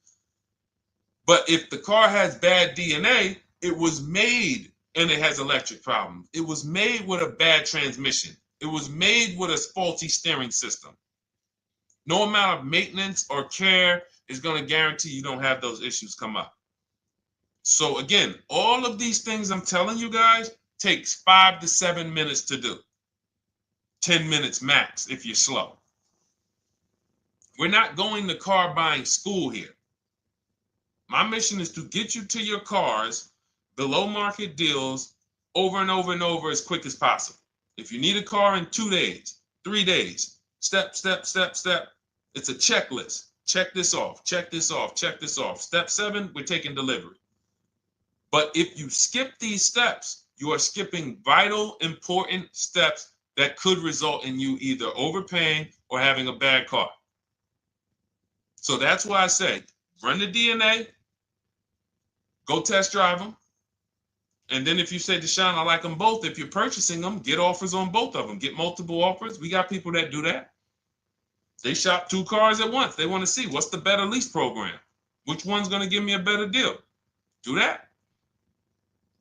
But if the car has bad DNA, it was made and it has electric problems. It was made with a bad transmission. It was made with a faulty steering system. No amount of maintenance or care is going to guarantee you don't have those issues come up. So again, all of these things I'm telling you guys takes 5 to 7 minutes to do. 10 minutes max if you're slow. We're not going to car buying school here. My mission is to get you to your cars below market deals over and over and over as quick as possible. If you need a car in 2 days, 3 days, step, step, step, step. It's a checklist. Check this off, check this off, check this off. Step 7, we're taking delivery. But if you skip these steps, you are skipping vital, important steps that could result in you either overpaying or having a bad car. So that's why I say, run the DNA, go test drive them. And then if you say, Deshone, I like them both, if you're purchasing them, get offers on both of them. Get multiple offers. We got people that do that. They shop 2 cars at once. They want to see what's the better lease program. Which one's going to give me a better deal? Do that.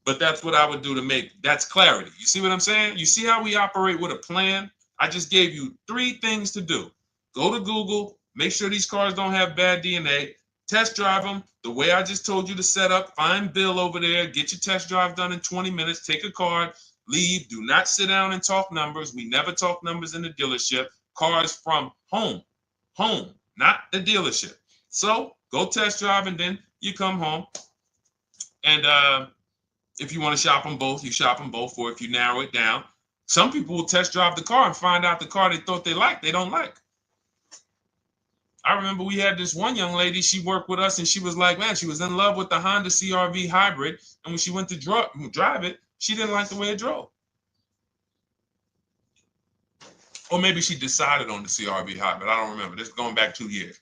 But that's what I would do to make, that's clarity. You see what I'm saying? You see how we operate with a plan? I just gave you 3 things to do. Go to Google, make sure these cars don't have bad DNA, test drive them the way I just told you to set up, find Bill over there, get your test drive done in 20 minutes, take a card, leave, do not sit down and talk numbers. We never talk numbers in the dealership. Cars from home, not the dealership. So go test drive and then you come home. And if you want to shop them both, you shop them both. Or if you narrow it down, some people will test drive the car and find out the car they thought they liked, they don't like. I remember we had this one young lady, she worked with us and she was like, man, she was in love with the Honda CR-V hybrid. And when she went to drive it, she didn't like the way it drove. Or maybe she decided on the CR-V hybrid. I don't remember. This is going back 2 years.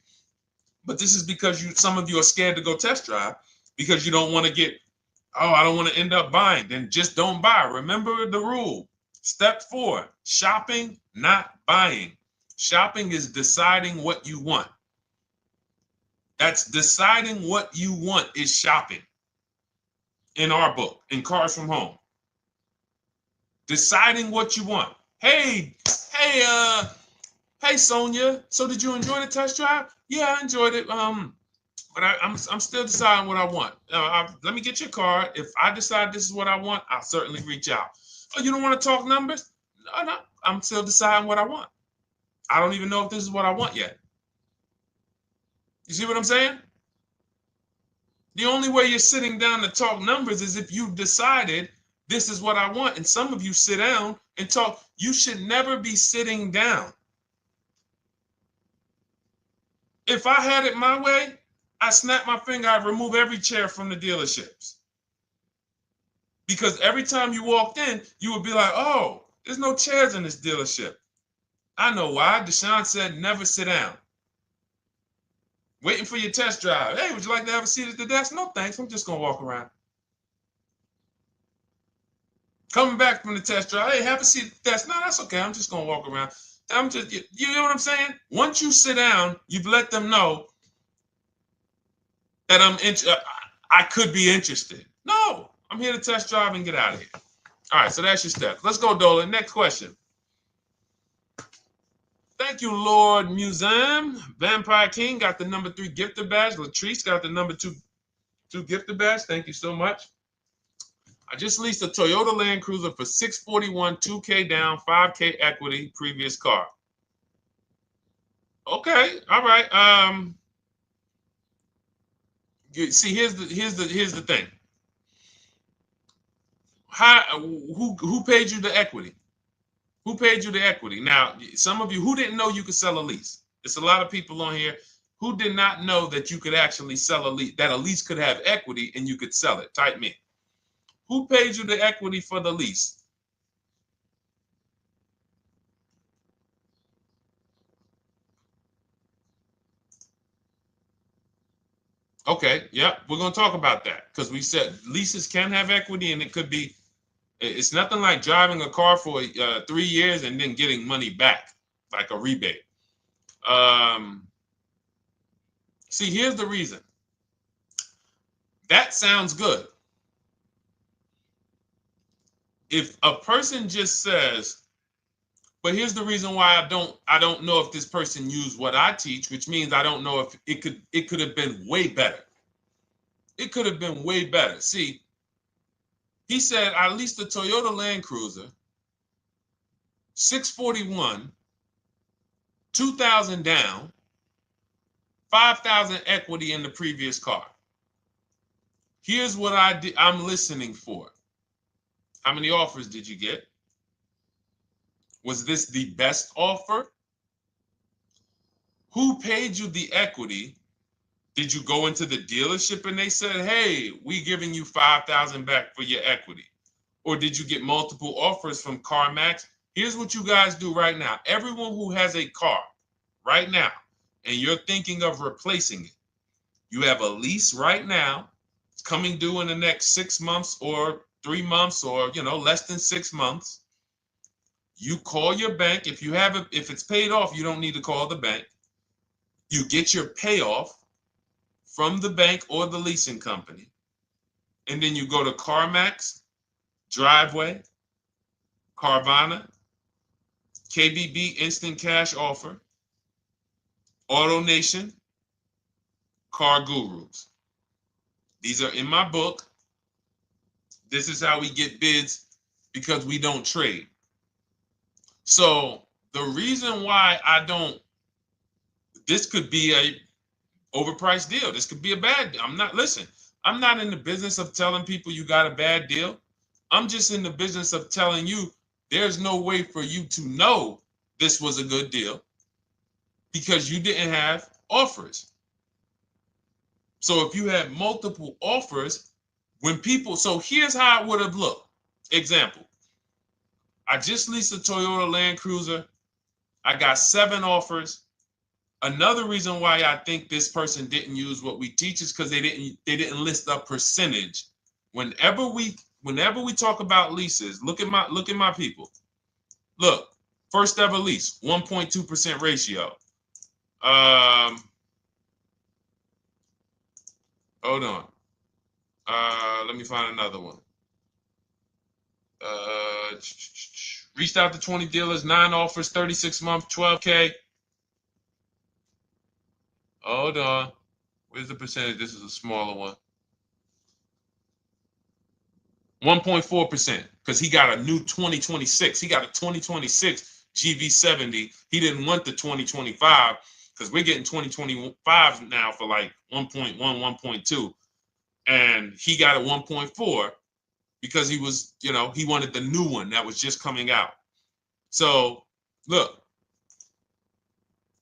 But this is because some of you are scared to go test drive because you don't want to get, oh, I don't want to end up buying. Then just don't buy. Remember the rule. Step 4, shopping, not buying. Shopping is deciding what you want. That's deciding what you want is shopping in our book, in Cars from Home. Deciding what you want. Hey, Sonia. So did you enjoy the test drive? Yeah, I enjoyed it. But I'm still deciding what I want. Let me get your card. If I decide this is what I want, I'll certainly reach out. Oh, you don't want to talk numbers? No, I'm still deciding what I want. I don't even know if this is what I want yet. You see what I'm saying? The only way you're sitting down to talk numbers is if you've decided this is what I want. And some of you sit down and talk. You should never be sitting down. If I had it my way, I snap my finger, I'd remove every chair from the dealerships. Because every time you walked in, you would be like, oh, there's no chairs in this dealership. I know why. Deshone said never sit down. Waiting for your test drive. Hey, would you like to have a seat at the desk? No, thanks. I'm just going to walk around. Coming back from the test drive. Hey, have a seat at the desk. No, that's okay. I'm just going to walk around. You know what I'm saying? Once you sit down, you've let them know that I could be interested. No, I'm here to test drive and get out of here. All right, so that's your steps. Let's go, Dolan. Next question. Thank you, Lord Museum. Vampire King got the number 3 gifter badge. Latrice got the number 2 gifter badge. Thank you so much. I just leased a Toyota Land Cruiser for $641, $2K down, $5K equity, previous car. Okay, all right. See, here's the thing. Who paid you the equity? Who paid you the equity? Now, some of you who didn't know you could sell a lease. There's a lot of people on here who did not know that you could actually sell a lease, that a lease could have equity and you could sell it. Type me. Who paid you the equity for the lease? Okay, yep, we're going to talk about that because we said leases can have equity and it could be, it's nothing like driving a car for 3 years and then getting money back, like a rebate. See, here's the reason. That sounds good. If a person just says, But here's the reason why I don't know if this person used what I teach, which means I don't know if it could have been way better. It could have been way better. See, he said I leased a Toyota Land Cruiser, 641, 2,000 down, 5,000 equity in the previous car. Here's what I'm listening for. How many offers did you get? Was this the best offer? Who paid you the equity? Did you go into the dealership and they said, hey, we giving you 5,000 back for your equity? Or did you get multiple offers from CarMax? Here's what you guys do right now. Everyone who has a car right now, and you're thinking of replacing it, you have a lease right now. It's coming due in the next 6 months or 3 months or, less than 6 months. You call your bank. If it's paid off, you don't need to call the bank. You get your payoff from the bank or the leasing company. And then you go to CarMax, Driveway, Carvana, KBB Instant Cash Offer, AutoNation, Car Gurus. These are in my book. This is how we get bids because we don't trade. So the reason why this could be a overpriced deal. This could be a bad deal. I'm not in the business of telling people you got a bad deal. I'm just in the business of telling you there's no way for you to know this was a good deal because you didn't have offers. So if you had multiple offers, so here's how it would have looked. Example, I just leased a Toyota Land Cruiser. I got 7 offers. Another reason why I think this person didn't use what we teach is because they didn't list a percentage. Whenever we talk about leases, look at my people. Look, first ever lease, 1.2% ratio. Hold on. Let me find another one. Reached out to 20 dealers, 9 offers, 36 months, 12K. Hold on. Where's the percentage? This is a smaller one. 1.4%, because he got a new 2026. He got a 2026 GV70. He didn't want the 2025 because we're getting 2025 now for like 1.1, 1.2. And he got a 1.4 because he was, he wanted the new one that was just coming out. So look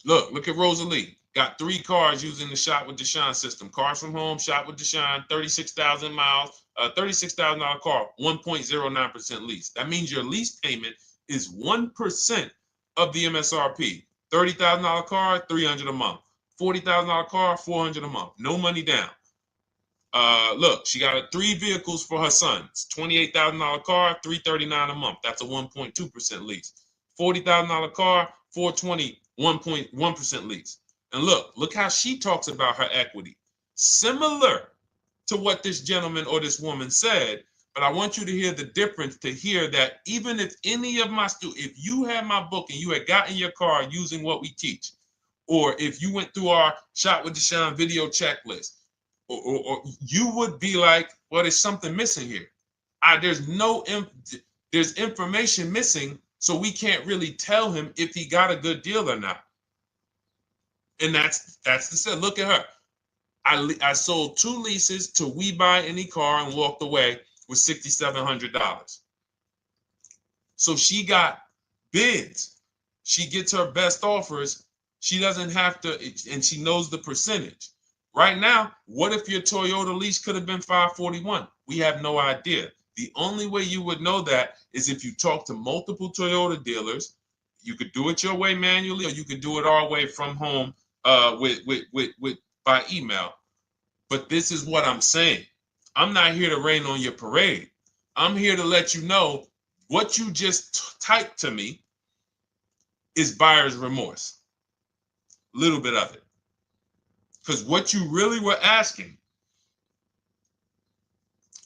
at Rosalie. Got 3 cars using the Shop with Deshone system. Cars from home, Shop with Deshone, 36,000 miles, $36,000 car, 1.09% lease. That means your lease payment is 1% of the MSRP. $30,000 car, $300 a month. $40,000 car, $400 a month. No money down. Look, she got 3 vehicles for her sons. $28,000 car, $339 a month. That's a 1.2% lease. $40,000 car, $420, 1.1% lease. And look how she talks about her equity. Similar to what this gentleman or this woman said, but I want you to hear the difference, to hear that even if any of my students, if you had my book and you had gotten your car using what we teach, or if you went through our Shop with Deshone video checklist, or you would be like, well, there's something missing here. There's information missing, so we can't really tell him if he got a good deal or not. And that's the set. Look at her. I sold 2 leases to We Buy Any Car and walked away with $6,700. So she got bids. She gets her best offers. She doesn't have to, and she knows the percentage. Right now, what if your Toyota lease could have been $541? We have no idea. The only way you would know that is if you talk to multiple Toyota dealers. You could do it your way manually, or you could do it our way from home by email. But this is what I'm saying. I'm not here to rain on your parade. I'm here to let you know what you just typed to me is buyer's remorse. A little bit of it. Because what you really were asking,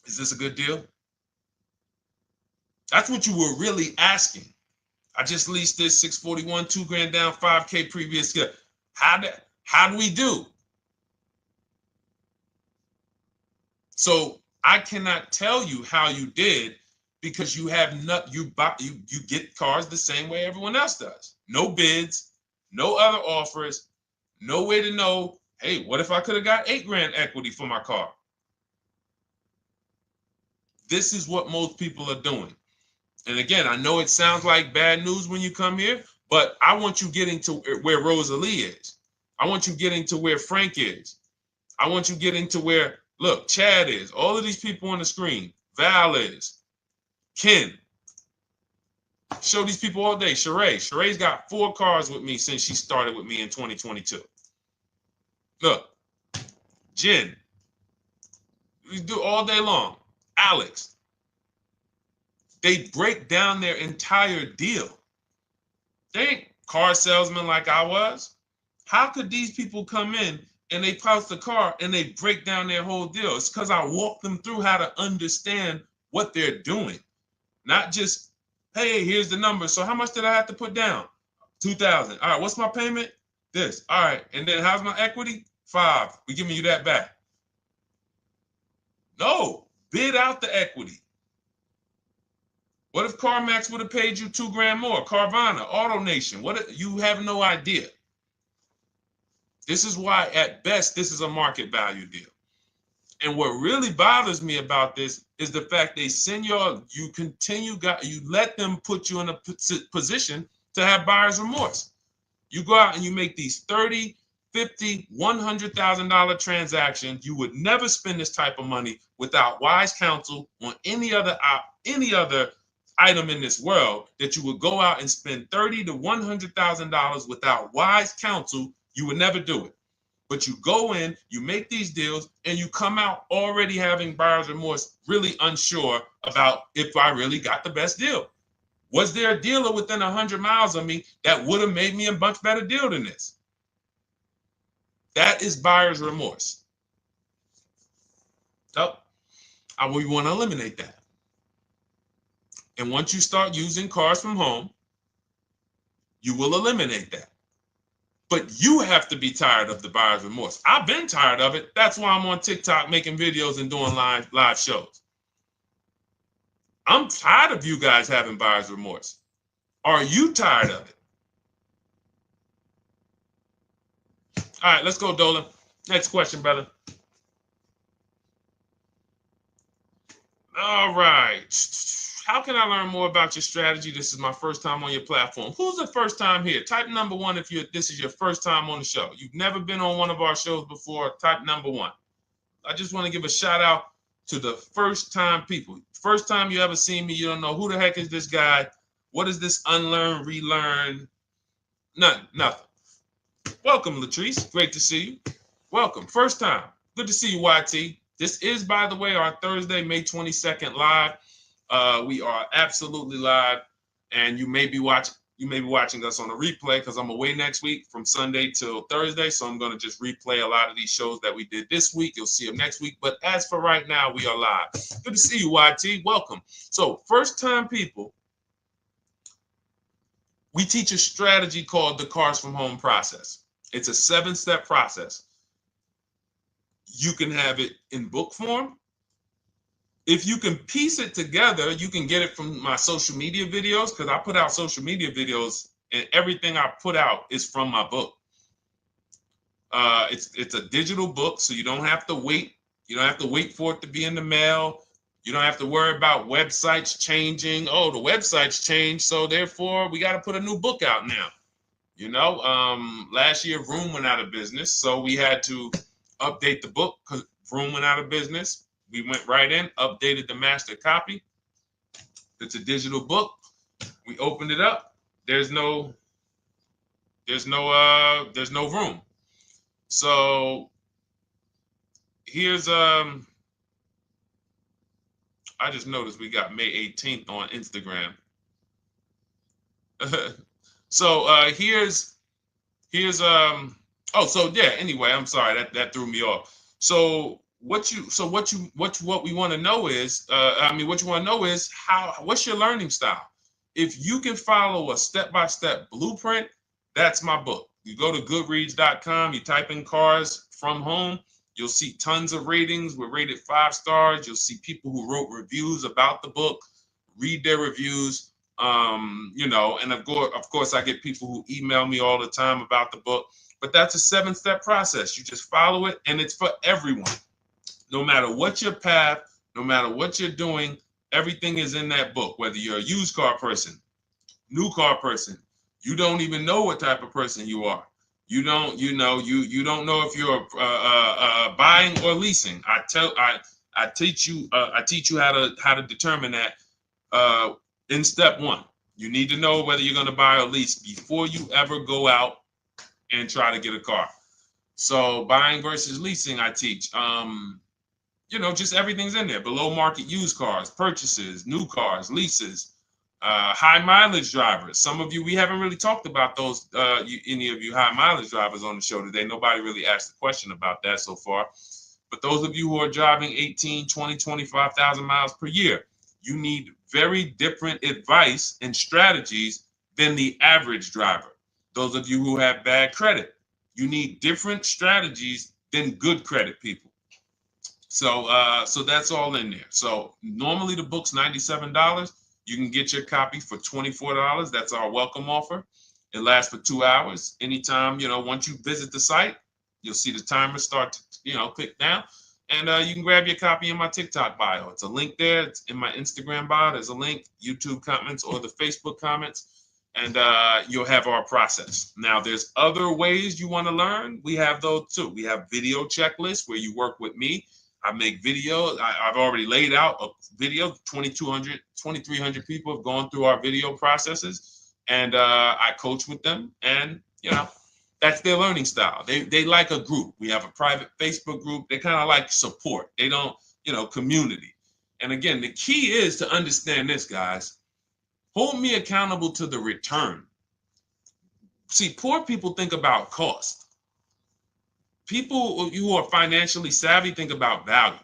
is this a good deal? That's what you were really asking. I just leased this 641, 2 grand down, 5K previous year. How do we do? So I cannot tell you how you did because you have not you get cars the same way everyone else does. No bids, no other offers, no way to know, hey, what if I could have got 8 grand equity for my car? This is what most people are doing. And again, I know it sounds like bad news when you come here, but I want you getting to where Rosalie is. I want you getting to where Frank is. I want you getting to where, look, Chad is. All of these people on the screen. Val is. Ken. Show these people all day. Sheree. Sheree's got 4 cars with me since she started with me in 2022. Look. Jen. We do all day long. Alex. They break down their entire deal. They ain't car salesmen like I was. How could these people come in and they pounce the car and they break down their whole deal? It's because I walk them through how to understand what they're doing. Not just, hey, here's the number. So how much did I have to put down? 2,000. All right, what's my payment? This. All right, and then how's my equity? 5. We're giving you that back. No, bid out the equity. What if CarMax would have paid you 2 grand more? Carvana, AutoNation, you have no idea. This is why, at best, this is a market value deal. And what really bothers me about this is the fact they send you let them put you in a position to have buyer's remorse. You go out and you make these $30,000, $50,000, $100,000 transactions. You would never spend this type of money without wise counsel on any other item in this world. That you would go out and spend $30,000 to $100,000 without wise counsel. You would never do it. But you go in, you make these deals, and you come out already having buyer's remorse, really unsure about if I really got the best deal. Was there a dealer within 100 miles of me that would have made me a much better deal than this? That is buyer's remorse. So we want to eliminate that. And once you start using cars from home, you will eliminate that. But you have to be tired of the buyer's remorse. I've been tired of it. That's why I'm on TikTok making videos and doing live shows. I'm tired of you guys having buyer's remorse. Are you tired of it? All right, let's go, Dolan. Next question, brother. All right. How can I learn more about your strategy? This is my first time on your platform. Who's the first time here? Type number 1 if this is your first time on the show. You've never been on one of our shows before. Type number 1. I just want to give a shout out to the first time people. First time you ever seen me, you don't know who the heck is this guy. What is this unlearn, relearn? Nothing. Welcome, Latrice. Great to see you. Welcome. First time. Good to see you, YT. This is, by the way, our Thursday, May 22nd live. We are absolutely live, and you may be watching us on a replay because I'm away next week from Sunday till Thursday, so I'm going to just replay a lot of these shows that we did this week. You'll see them next week, but as for right now, we are live. Good to see you, YT. Welcome. So, first time people, we teach a strategy called the Cars from Home process. It's a 7-step process. You can have it in book form. If you can piece it together, you can get it from my social media videos, because I put out social media videos and everything I put out is from my book. It's a digital book, so you don't have to wait. You don't have to wait for it to be in the mail. You don't have to worry about websites changing. Oh, the website's changed, so therefore we got to put a new book out now. You know, last year Vroom went out of business, so we had to update the book because Vroom went out of business. We went right in, updated the master copy. It's a digital book. We opened it up. There's no room. So here's I just noticed we got May 18th on Instagram. So here's anyway, I'm sorry that threw me off. So what we want to know is what's your learning style? If you can follow a step-by-step blueprint, that's my book. You go to goodreads.com, you type in cars from home, you'll see tons of ratings. We're rated 5 stars. You'll see people who wrote reviews about the book, read their reviews. And of course, I get people who email me all the time about the book. But that's a 7-step process. You just follow it, and it's for everyone. No matter what your path, no matter what you're doing, everything is in that book. Whether you're a used car person, new car person, you don't even know what type of person you are. You don't know if you're buying or leasing. I teach you how to determine that in step 1. You need to know whether you're going to buy or lease before you ever go out and try to get a car. So buying versus leasing, I teach. Just everything's in there. Below market used cars, purchases, new cars, leases, high mileage drivers. Some of you, we haven't really talked about those, any of you high mileage drivers on the show today. Nobody really asked a question about that so far. But those of you who are driving 18, 20, 25,000 miles per year, you need very different advice and strategies than the average driver. Those of you who have bad credit, you need different strategies than good credit people. So that's all in there. So normally the book's $97. You can get your copy for $24. That's our welcome offer. It lasts for 2 hours. Anytime, once you visit the site, you'll see the timer start to, click down. And you can grab your copy in my TikTok bio. It's a link there. It's in my Instagram bio. There's a link, YouTube comments or the Facebook comments. And you'll have our process. Now, there's other ways you want to learn. We have those too. We have video checklists where you work with me. I make videos. I've already laid out a video. 2,300 people have gone through our video processes, and I coach with them. And that's their learning style. They like a group. We have a private Facebook group. They kind of like support. They don't, community. And again, the key is to understand this, guys. Hold me accountable to the return. See, poor people think about cost. People who are financially savvy think about value.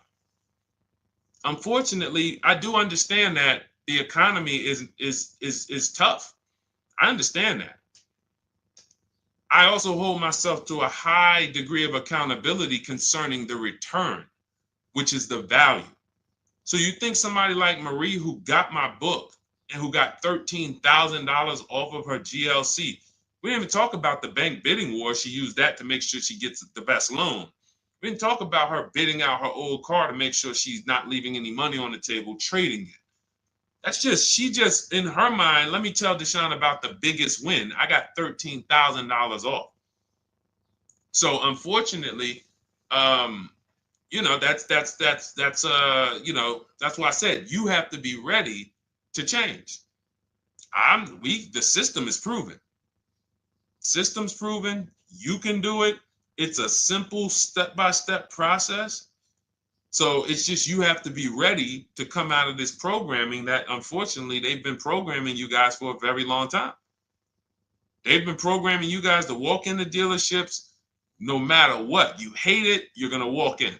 Unfortunately, I do understand that the economy is tough. I understand that. I also hold myself to a high degree of accountability concerning the return, which is the value. So you think somebody like Marie, who got my book and who got $13,000 off of her GLC, we didn't even talk about the bank bidding war. She used that to make sure she gets the best loan. We didn't talk about her bidding out her old car to make sure she's not leaving any money on the table, trading it. She just, in her mind, let me tell Deshone about the biggest win. I got $13,000 off. So unfortunately, that's why I said you have to be ready to change. The system is proven. System's proven. You can do it. It's a simple step-by-step process. So it's just you have to be ready to come out of this programming that unfortunately they've been programming you guys for a very long time. They've been programming you guys to walk into dealerships no matter what. You hate it, you're going to walk in.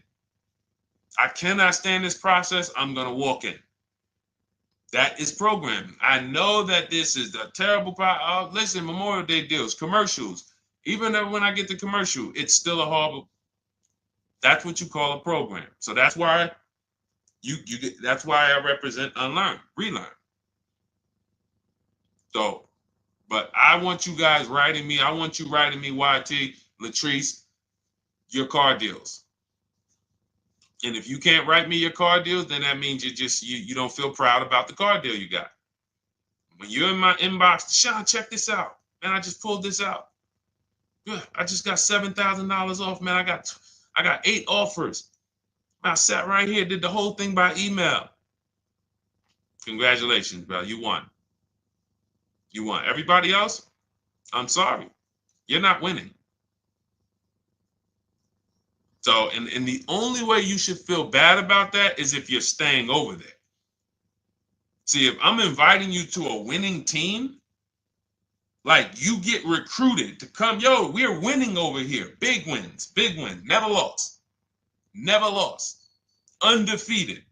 I cannot stand this process, I'm going to walk in. That is programming. I know that this is the terrible part. Listen, Memorial Day deals, commercials. Even when I get the commercial, it's still a horrible. That's what you call a program. So that's why that's why I represent unlearn, relearn. So, but I want you guys writing me. I want you writing me, YT, Latrice, your car deals. And if you can't write me your car deals, then that means you don't feel proud about the car deal you got. When you're in my inbox, Deshone, check this out. Man, I just pulled this out. Good. I just got $7,000 off, man. I got 8 offers. I sat right here, did the whole thing by email. Congratulations, bro. You won. You won. Everybody else, I'm sorry. You're not winning. So, and the only way you should feel bad about that is if you're staying over there. See, if I'm inviting you to a winning team, like you get recruited to come, yo, we're winning over here. Big wins, never lost. Never lost. Undefeated.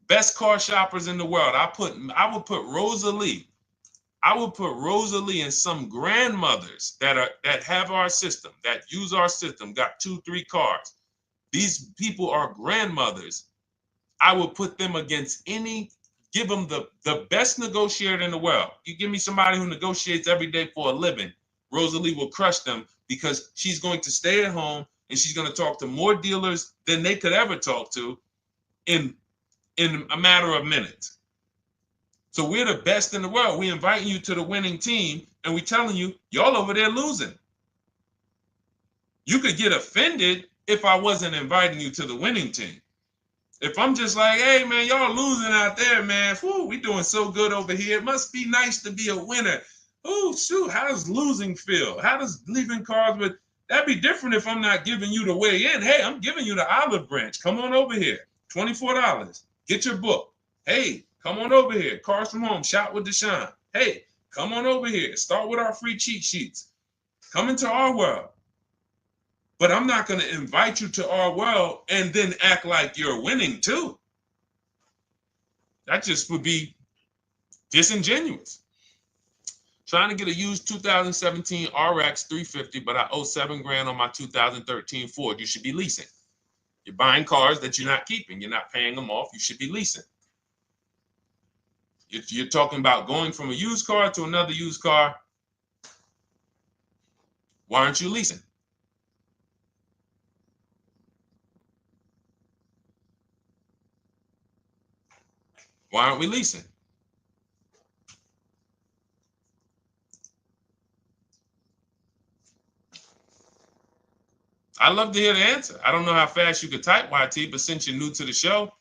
Best car shoppers in the world. I would put Rosalie I would put Rosalie and some grandmothers that have our system, that use our system, got 2-3 cars. These people are grandmothers. I would put them against any, give them the best negotiator in the world. You give me somebody who negotiates every day for a living, Rosalie will crush them because she's going to stay at home and she's going to talk to more dealers than they could ever talk to in a matter of minutes. So we're the best in the world. We inviting you to the winning team and we telling you, y'all over there losing. You could get offended if I wasn't inviting you to the winning team. If I'm just like, hey, man, y'all losing out there, man. Whew, we doing so good over here. It must be nice to be a winner. Oh, shoot, how does losing feel? How does leaving cars with... That'd be different if I'm not giving you the way in. Hey, I'm giving you the olive branch. Come on over here. $24. Get your book. Hey, come on over here. Cars from Home. Shop with Deshone. Hey, come on over here. Start with our free cheat sheets. Come into our world. But I'm not going to invite you to our world and then act like you're winning too. That just would be disingenuous. Trying to get a used 2017 RX 350, but I owe $7,000 on my 2013 Ford. You should be leasing. You're buying cars that you're not keeping. You're not paying them off. You should be leasing. You're talking about going from a used car to another used car. Why aren't you leasing? Why aren't we leasing? I'd love to hear the answer. I don't know how fast you could type, YT, but since you're new to the show,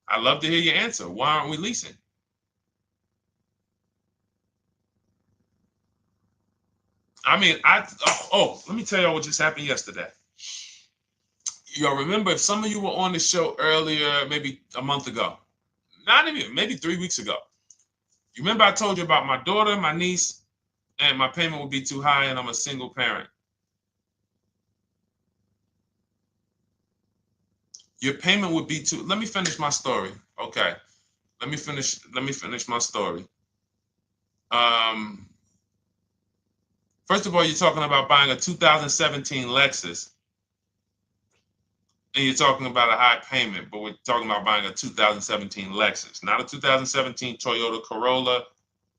I'd love to hear your answer. Why aren't we leasing? I mean, let me tell y'all what just happened yesterday. Y'all remember, if some of you were on the show earlier, maybe a month ago, not even, maybe 3 weeks ago, you remember I told you about my daughter, my niece, and my payment would be too high and I'm a single parent. Your payment would be too, let me finish my story. Okay. Let me finish my story. First of all, you're talking about buying a 2017 Lexus. And you're talking about a high payment, but we're talking about buying a 2017 Lexus, not a 2017 Toyota Corolla,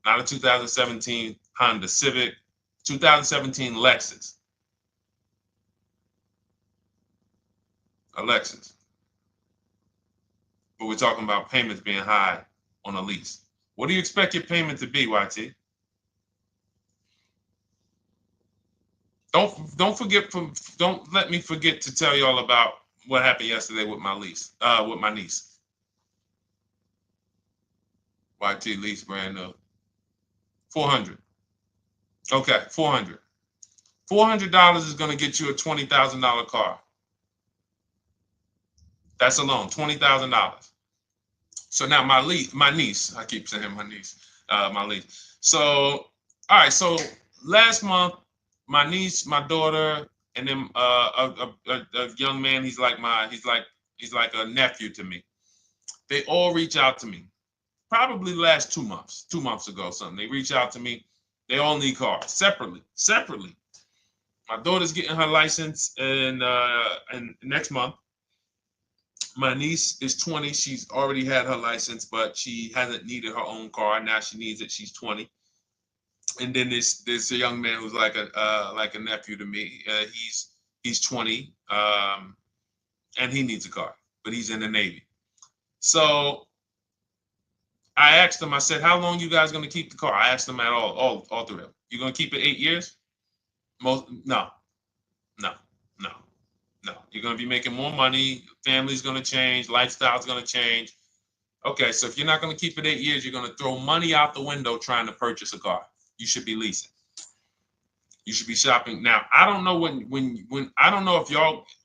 not a 2017 Honda Civic, 2017 Lexus. A Lexus. But we're talking about payments being high on a lease. What do you expect your payment to be, YT? Don't let me forget to tell y'all about what happened yesterday with my niece. YT lease brand new. 400. Okay, 400. $400 is going to get you a $20,000 car. That's alone, $20,000. So now my niece, I keep saying my niece, my lease. So, all right, so last month, my niece, my daughter, and then a young man, he's like a nephew to me. They all reach out to me. Probably the last 2 months, 2 months ago, something. They reach out to me. They all need cars separately. My daughter's getting her license in next month. My niece is 20. She's already had her license, but she hasn't needed her own car. Now she needs it. She's 20. And then there's a young man who's like a nephew to me. He's 20, and he needs a car, but he's in the Navy. So I asked him. I said, "How long you guys gonna keep the car?" I asked them at all three of them. You gonna keep it 8 years? No. You're gonna be making more money. Family's gonna change. Lifestyle's gonna change. Okay, so if you're not gonna keep it 8 years, you're gonna throw money out the window trying to purchase a car. You should be leasing. You should be shopping. Now, I don't know when I don't know if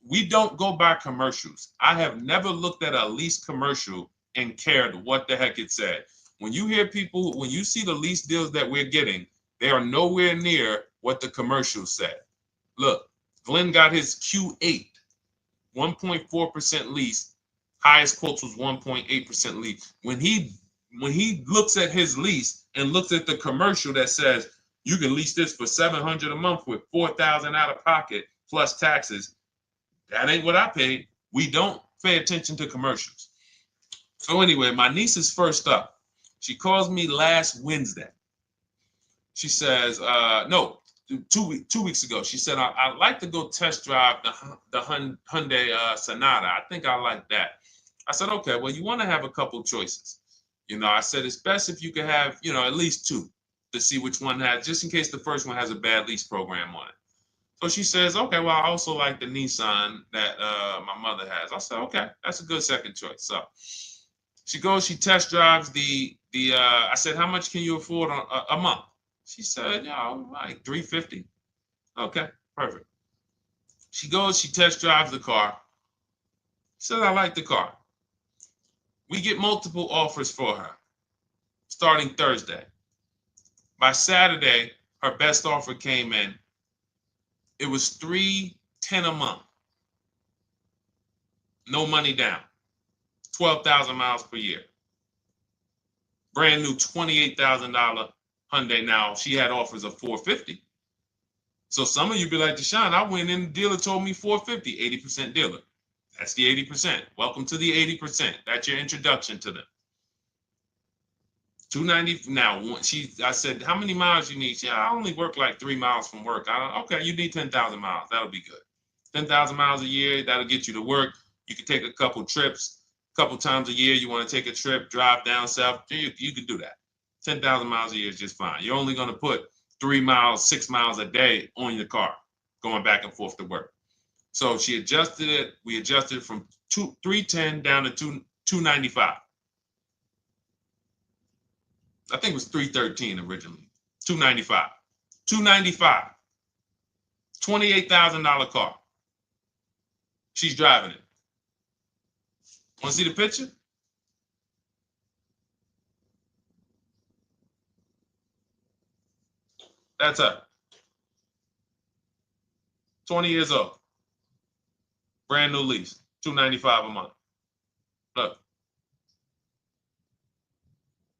we don't go by commercials. I have never looked at a lease commercial and cared what the heck it said. When you see the lease deals that we're getting, they are nowhere near what the commercial said. Look, Glenn got his Q8, 1.4% lease. Highest quotes was 1.8% lease. When he when he looks at his lease and looks at the commercial that says you can lease this for $700 a month with $4,000 out of pocket plus taxes, that ain't what I paid. We don't pay attention to commercials. So anyway, my niece is first up. She calls me last Wednesday. She says, no, 2 weeks ago. She said, I'd like to go test drive the Hyundai Sonata. I think I like that. I said, okay, well, you want to have a couple choices. I said, it's best if you could have, at least two to see which one has, just in case the first one has a bad lease program on it. So she says, okay, well, I also like the Nissan that my mother has. I said, okay, that's a good second choice. So she goes, she test drives I said, how much can you afford a month? She said, like $350. Okay, perfect. She goes, she test drives the car. She said, I like the car. We get multiple offers for her starting Thursday. By Saturday, her best offer came in. It was $310 a month. No money down. 12,000 miles per year. Brand new $28,000 Hyundai. Now, she had offers of $450. So some of you be like, Deshone, I went in, the dealer told me $450, 80% dealer. That's the 80%. Welcome to the 80%. That's your introduction to them. $290. Now, I said, how many miles you need? I only work like 3 miles from work. Okay, you need 10,000 miles. That'll be good. 10,000 miles a year, that'll get you to work. You can take a couple trips, a couple times a year. You want to take a trip, drive down south. You can do that. 10,000 miles a year is just fine. You're only going to put 3 miles, 6 miles a day on your car, going back and forth to work. So she adjusted it. We adjusted it from 310 down to 295. I think it was 313 originally. 295. 295. $28,000 car. She's driving it. Want to see the picture? That's her. 20 years old. Brand new lease. $295 a month. Look.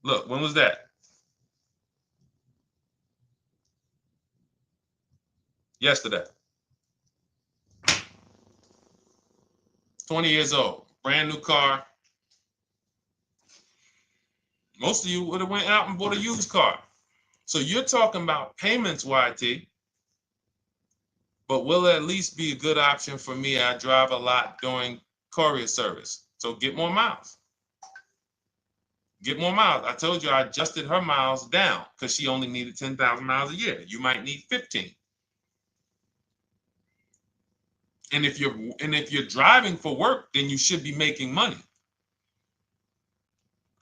Look, when was that? Yesterday. 20 years old. Brand new car. Most of you would have went out and bought a used car. So you're talking about payments, YT. But will it at least be a good option for me? I drive a lot during courier service. So get more miles. Get more miles. I told you I adjusted her miles down because she only needed 10,000 miles a year. You might need 15. And if you're driving for work, then you should be making money.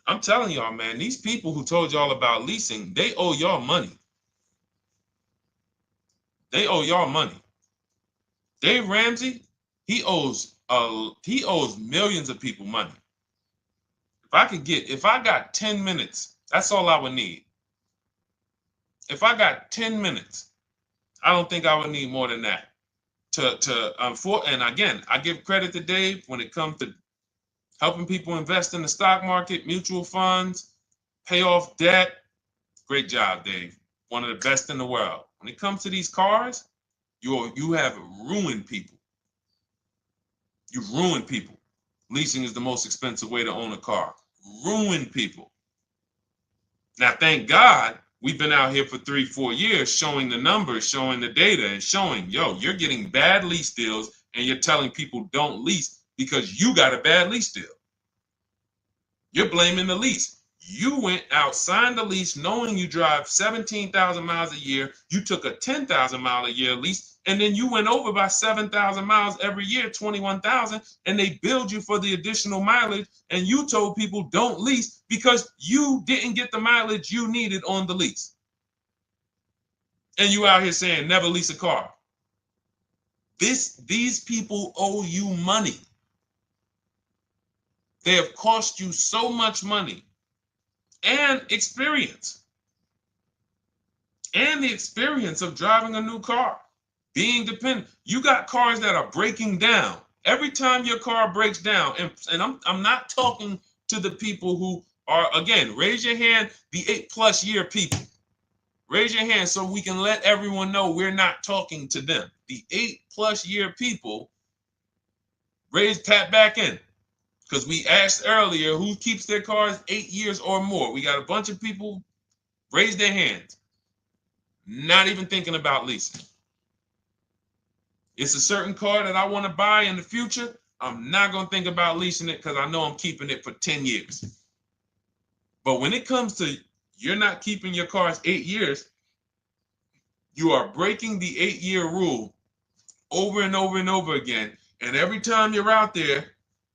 I'm telling y'all, man, these people who told y'all about leasing, they owe y'all money. They owe y'all money. Dave Ramsey, he owes millions of people money. If I got 10 minutes, that's all I would need. If I got 10 minutes, I don't think I would need more than that. And again, I give credit to Dave when it comes to helping people invest in the stock market, mutual funds, pay off debt. Great job, Dave. One of the best in the world. When it comes to these cars, you have ruined people. You've ruined people. Leasing is the most expensive way to own a car. Ruined people. Now, thank God, we've been out here for 3-4 years showing the numbers, showing the data, and showing, you're getting bad lease deals, and you're telling people don't lease because you got a bad lease deal. You're blaming the lease. You went out, signed the lease, knowing you drive 17,000 miles a year. You took a 10,000 mile a year lease, and then you went over by 7,000 miles every year, 21,000, and they billed you for the additional mileage, and you told people don't lease because you didn't get the mileage you needed on the lease. And you out here saying never lease a car. These people owe you money. They have cost you so much money and experience. And the experience of driving a new car, being dependent. You got cars that are breaking down. Every time your car breaks down, and I'm not talking to the people who Or again, raise your hand, the 8+ year people. Raise your hand so we can let everyone know we're not talking to them. The 8+ year people, tap back in. Because we asked earlier who keeps their cars 8 years or more. We got a bunch of people raise their hands. Not even thinking about leasing. It's a certain car that I want to buy in the future. I'm not going to think about leasing it because I know I'm keeping it for 10 years. But when it comes to you're not keeping your cars 8 years, you are breaking the 8-year rule over and over and over again. And every time you're out there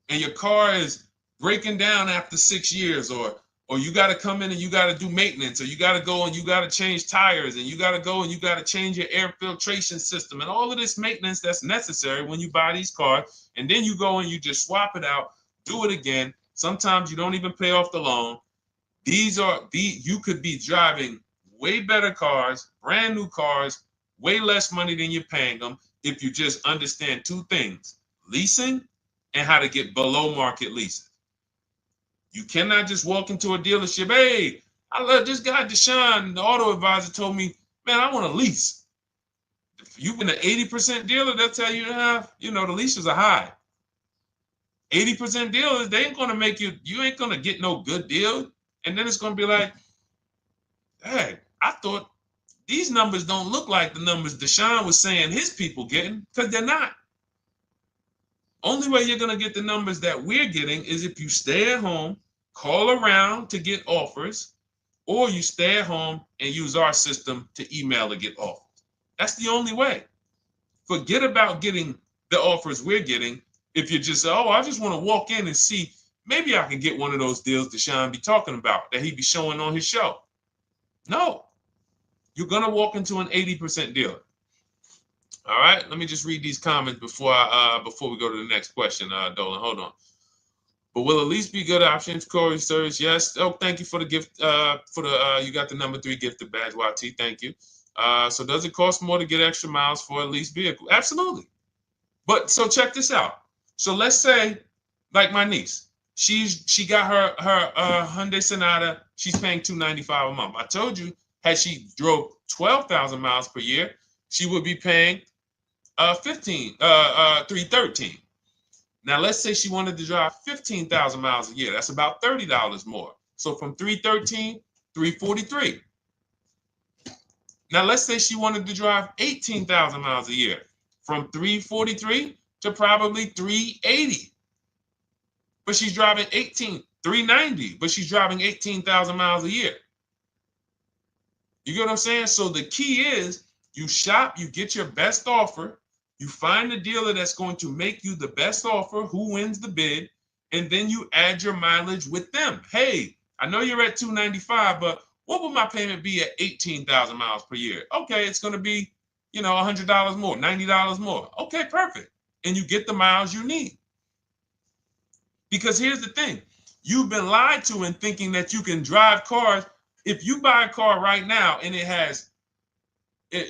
and your car is breaking down after 6 years, or you got to come in and you got to do maintenance, or you got to go and you got to change tires, and you got to go and you got to change your air filtration system, and all of this maintenance that's necessary when you buy these cars, and then you go and you just swap it out, do it again. Sometimes you don't even pay off the loan. You could be driving way better cars, brand new cars, way less money than you're paying them if you just understand 2 things: leasing and how to get below market leases. You cannot just walk into a dealership. Hey, I love this guy, Deshone, the auto advisor, told me, man, I want a lease. If you've been an 80% dealer, they'll tell you, the leases are high. 80% dealers, they ain't going to make you ain't going to get no good deal. And then it's going to be like, hey, I thought these numbers don't look like the numbers Deshone was saying his people getting, because they're not. Only way you're going to get the numbers that we're getting is if you stay at home, call around to get offers, or you stay at home and use our system to email to get offers. That's the only way. Forget about getting the offers we're getting. If you just say, oh, I just want to walk in and see, maybe I can get one of those deals Deshone be talking about that he be showing on his show. No, you're going to walk into an 80% dealer. All right, let me just read these comments before we go to the next question, Dolan. Hold on. But will at least be good options, Corey Sturge? Yes. Oh, thank you for the gift. You got the number 3 gifted badge, YT. Thank you. So does it cost more to get extra miles for a leased vehicle? Absolutely. But so check this out. So let's say, like my niece, she got her Hyundai Sonata. She's paying $295 a month. I told you, had she drove 12,000 miles per year, she would be paying $313. Now let's say she wanted to drive 15,000 miles a year. That's about $30 more. So from $313, $343. Now let's say she wanted to drive 18,000 miles a year, from $343 to probably $380. But she's driving $390, but she's driving 18,000 miles a year. You get what I'm saying? So the key is you shop, you get your best offer, you find the dealer that's going to make you the best offer, who wins the bid, and then you add your mileage with them. Hey, I know you're at $295, but what would my payment be at 18,000 miles per year? Okay, it's going to be, $100 more, $90 more. Okay, perfect. And you get the miles you need. Because here's the thing. You've been lied to in thinking that you can drive cars. If you buy a car right now and it has,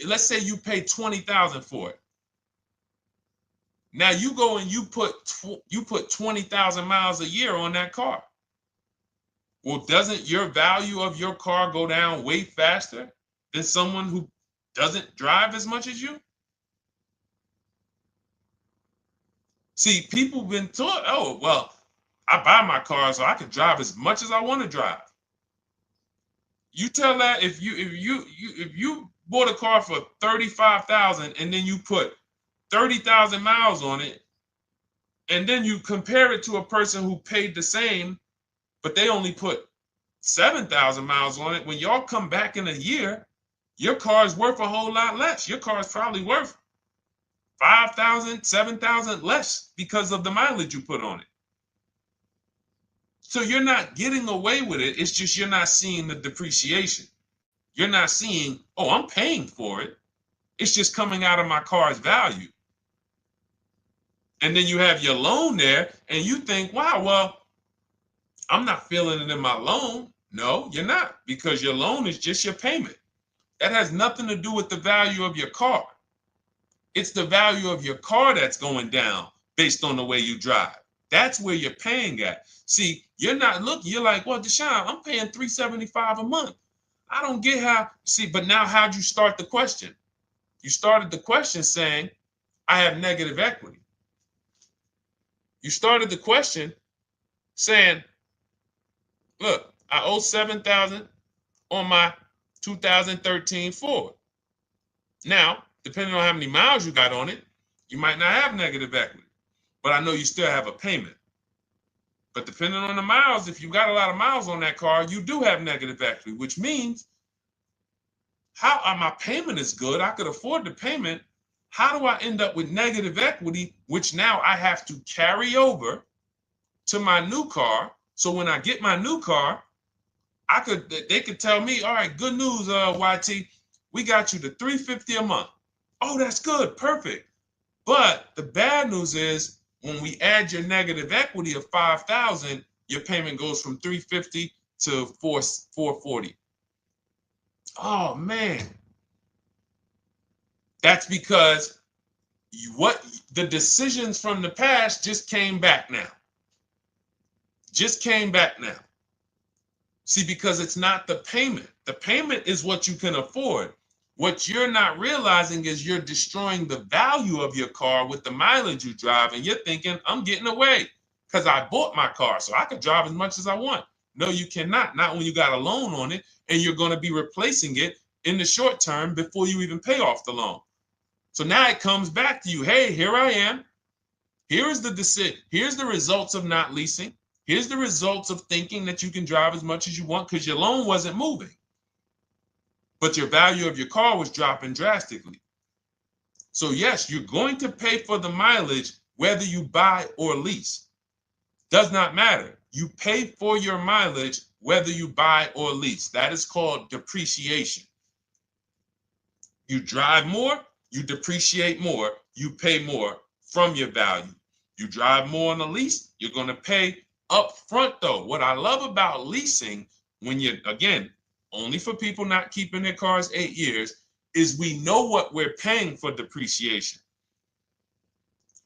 let's say you pay $20,000 for it. Now you go and you put 20,000 miles a year on that car. Well, doesn't your value of your car go down way faster than someone who doesn't drive as much as you? See, people have been taught, oh, well, I buy my car so I can drive as much as I want to drive. You tell that if you bought a car for $35,000 and then you put 30,000 miles on it, and then you compare it to a person who paid the same, but they only put 7,000 miles on it. When y'all come back in a year, your car is worth a whole lot less. Your car is probably worth 5,000, 7,000 less because of the mileage you put on it. So you're not getting away with it. It's just you're not seeing the depreciation. You're not seeing, oh, I'm paying for it. It's just coming out of my car's value. And then you have your loan there and you think, wow, well, I'm not feeling it in my loan. No, you're not, because your loan is just your payment. That has nothing to do with the value of your car. It's the value of your car that's going down based on the way you drive. That's where you're paying at. See, you're not looking, you're like, well, Deshone, I'm paying $375 a month. I don't get how, see, but now how'd you start the question? You started the question saying, I have negative equity. You started the question saying, look, I owe $7,000 on my 2013 Ford. Now, depending on how many miles you got on it, you might not have negative equity, but I know you still have a payment. But depending on the miles, if you got a lot of miles on that car, you do have negative equity, which means my payment is good. I could afford the payment. How do I end up with negative equity, which now I have to carry over to my new car? So when I get my new car, they could tell me, all right, good news, YT, we got you to $350 a month. Oh, that's good, perfect. But the bad news is when we add your negative equity of $5,000, your payment goes from $350 to $440. Oh man, that's because the decisions from the past just came back now. Just came back now. See, because it's not the payment. The payment is what you can afford. What you're not realizing is you're destroying the value of your car with the mileage you drive, and you're thinking, I'm getting away because I bought my car so I could drive as much as I want. No, you cannot. Not when you got a loan on it, and you're going to be replacing it in the short term before you even pay off the loan. So now it comes back to you. Hey, here I am. Here is the decision. Here's the results of not leasing. Here's the results of thinking that you can drive as much as you want because your loan wasn't moving. But your value of your car was dropping drastically. So yes, you're going to pay for the mileage whether you buy or lease. Does not matter. You pay for your mileage whether you buy or lease. That is called depreciation. You drive more, you depreciate more, you pay more from your value. You drive more on a lease, you're going to pay up front though. What I love about leasing, when you're, again, only for people not keeping their cars 8 years, is we know what we're paying for depreciation.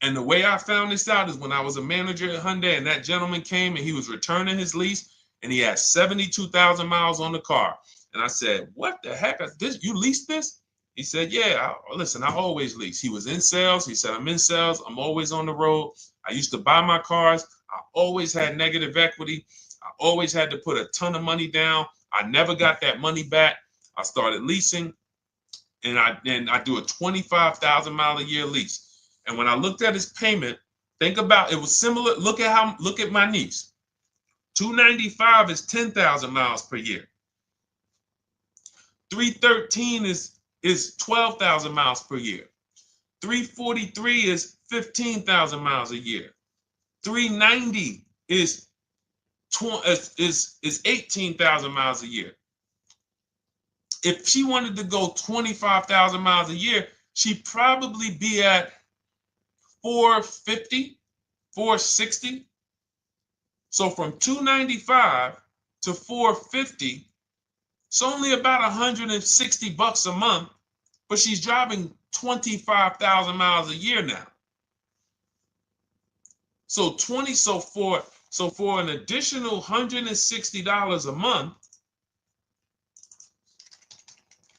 And the way I found this out is when I was a manager at Hyundai and that gentleman came and he was returning his lease and he had 72,000 miles on the car. And I said, what the heck is this? You leased this? He said, yeah, listen, I always lease. He was in sales. He said, I'm in sales. I'm always on the road. I used to buy my cars. I always had negative equity. I always had to put a ton of money down. I never got that money back. I started leasing, and I do a 25,000 mile a year lease. And when I looked at his payment, think about it was similar. Look at my niece. 295 is 10,000 miles per year. 313 is 12,000 miles per year. 343 is 15,000 miles a year. 390 is 18,000 miles a year. If she wanted to go 25,000 miles a year, she'd probably be at 450, 460. So from 295 to 450, it's only about 160 bucks a month, but she's driving 25,000 miles a year now. So for an additional $160 a month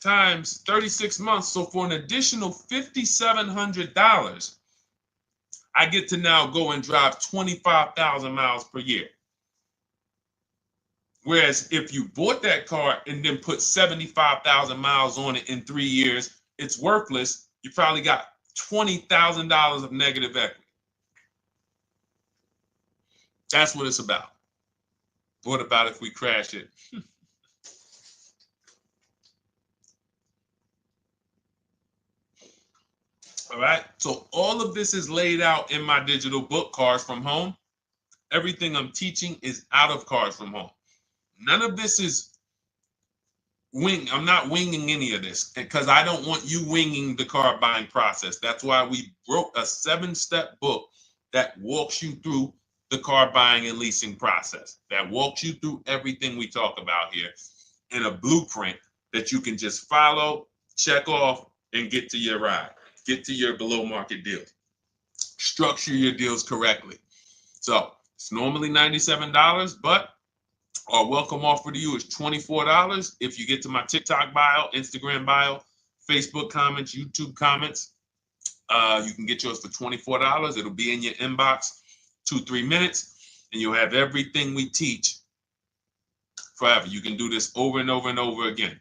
times 36 months, so for an additional $5,700, I get to now go and drive 25,000 miles per year. Whereas if you bought that car and then put 75,000 miles on it in 3 years, it's worthless. You probably got $20,000 of negative equity. That's what it's about. What about if we crash it? All right. So all of this is laid out in my digital book, Cars from Home. Everything I'm teaching is out of Cars from Home. None of this is I'm not winging any of this because I don't want you winging the car buying process. That's why we wrote a 7-step book that walks you through the car buying and leasing process, that walks you through everything we talk about here in a blueprint that you can just follow, check off, and get to your ride, get to your below market deal. Structure your deals correctly. So it's normally $97, but our welcome offer to you is $24 if you get to my TikTok bio, Instagram bio, Facebook comments, YouTube comments. You can get yours for $24. It'll be in your inbox 2-3 minutes, and you'll have everything we teach forever. You can do this over and over and over again.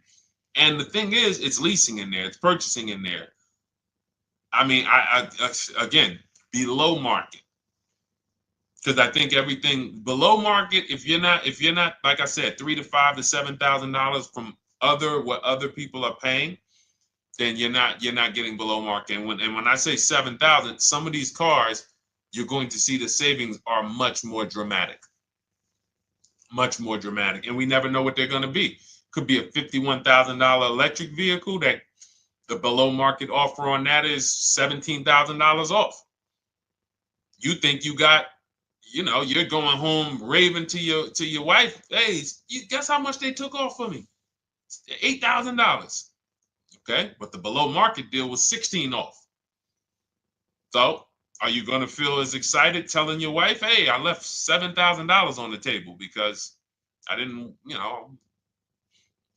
And the thing is, it's leasing in there, it's purchasing in there. I mean, I again, below market. Because I think everything below market, if you're not, like I said, $3,000 to $5,000 to $7,000 from what other people are paying, then you're not getting below market. And when I say 7,000, some of these cars, you're going to see the savings are much more dramatic. Much more dramatic. And we never know what they're going to be. Could be a $51,000 electric vehicle that the below market offer on that is $17,000 off. You think you got, you're going home raving to your wife. Hey, you guess how much they took off for me? $8,000. Okay, but the below market deal was 16 off. So are you going to feel as excited telling your wife, hey, I left $7,000 on the table because I didn't,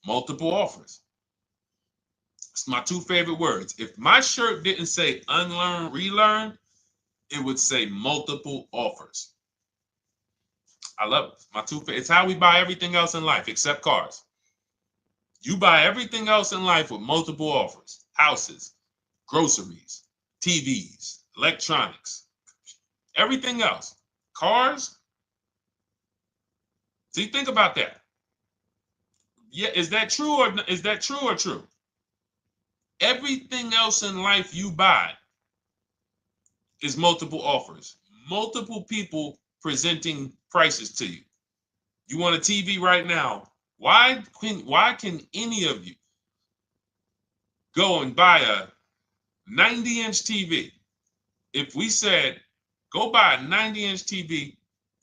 multiple offers. It's my two favorite words. If my shirt didn't say unlearn, relearn, it would say multiple offers. I love it. My two favorite. It's how we buy everything else in life except cars. You buy everything else in life with multiple offers. Houses, groceries, TVs, electronics, everything else. Cars. See, think about that. Yeah, is that true or true? Everything else in life you buy is multiple offers. Multiple people presenting prices to you. You want a TV right now. Why can any of you go and buy a 90-inch TV? If we said, go buy a 90-inch TV,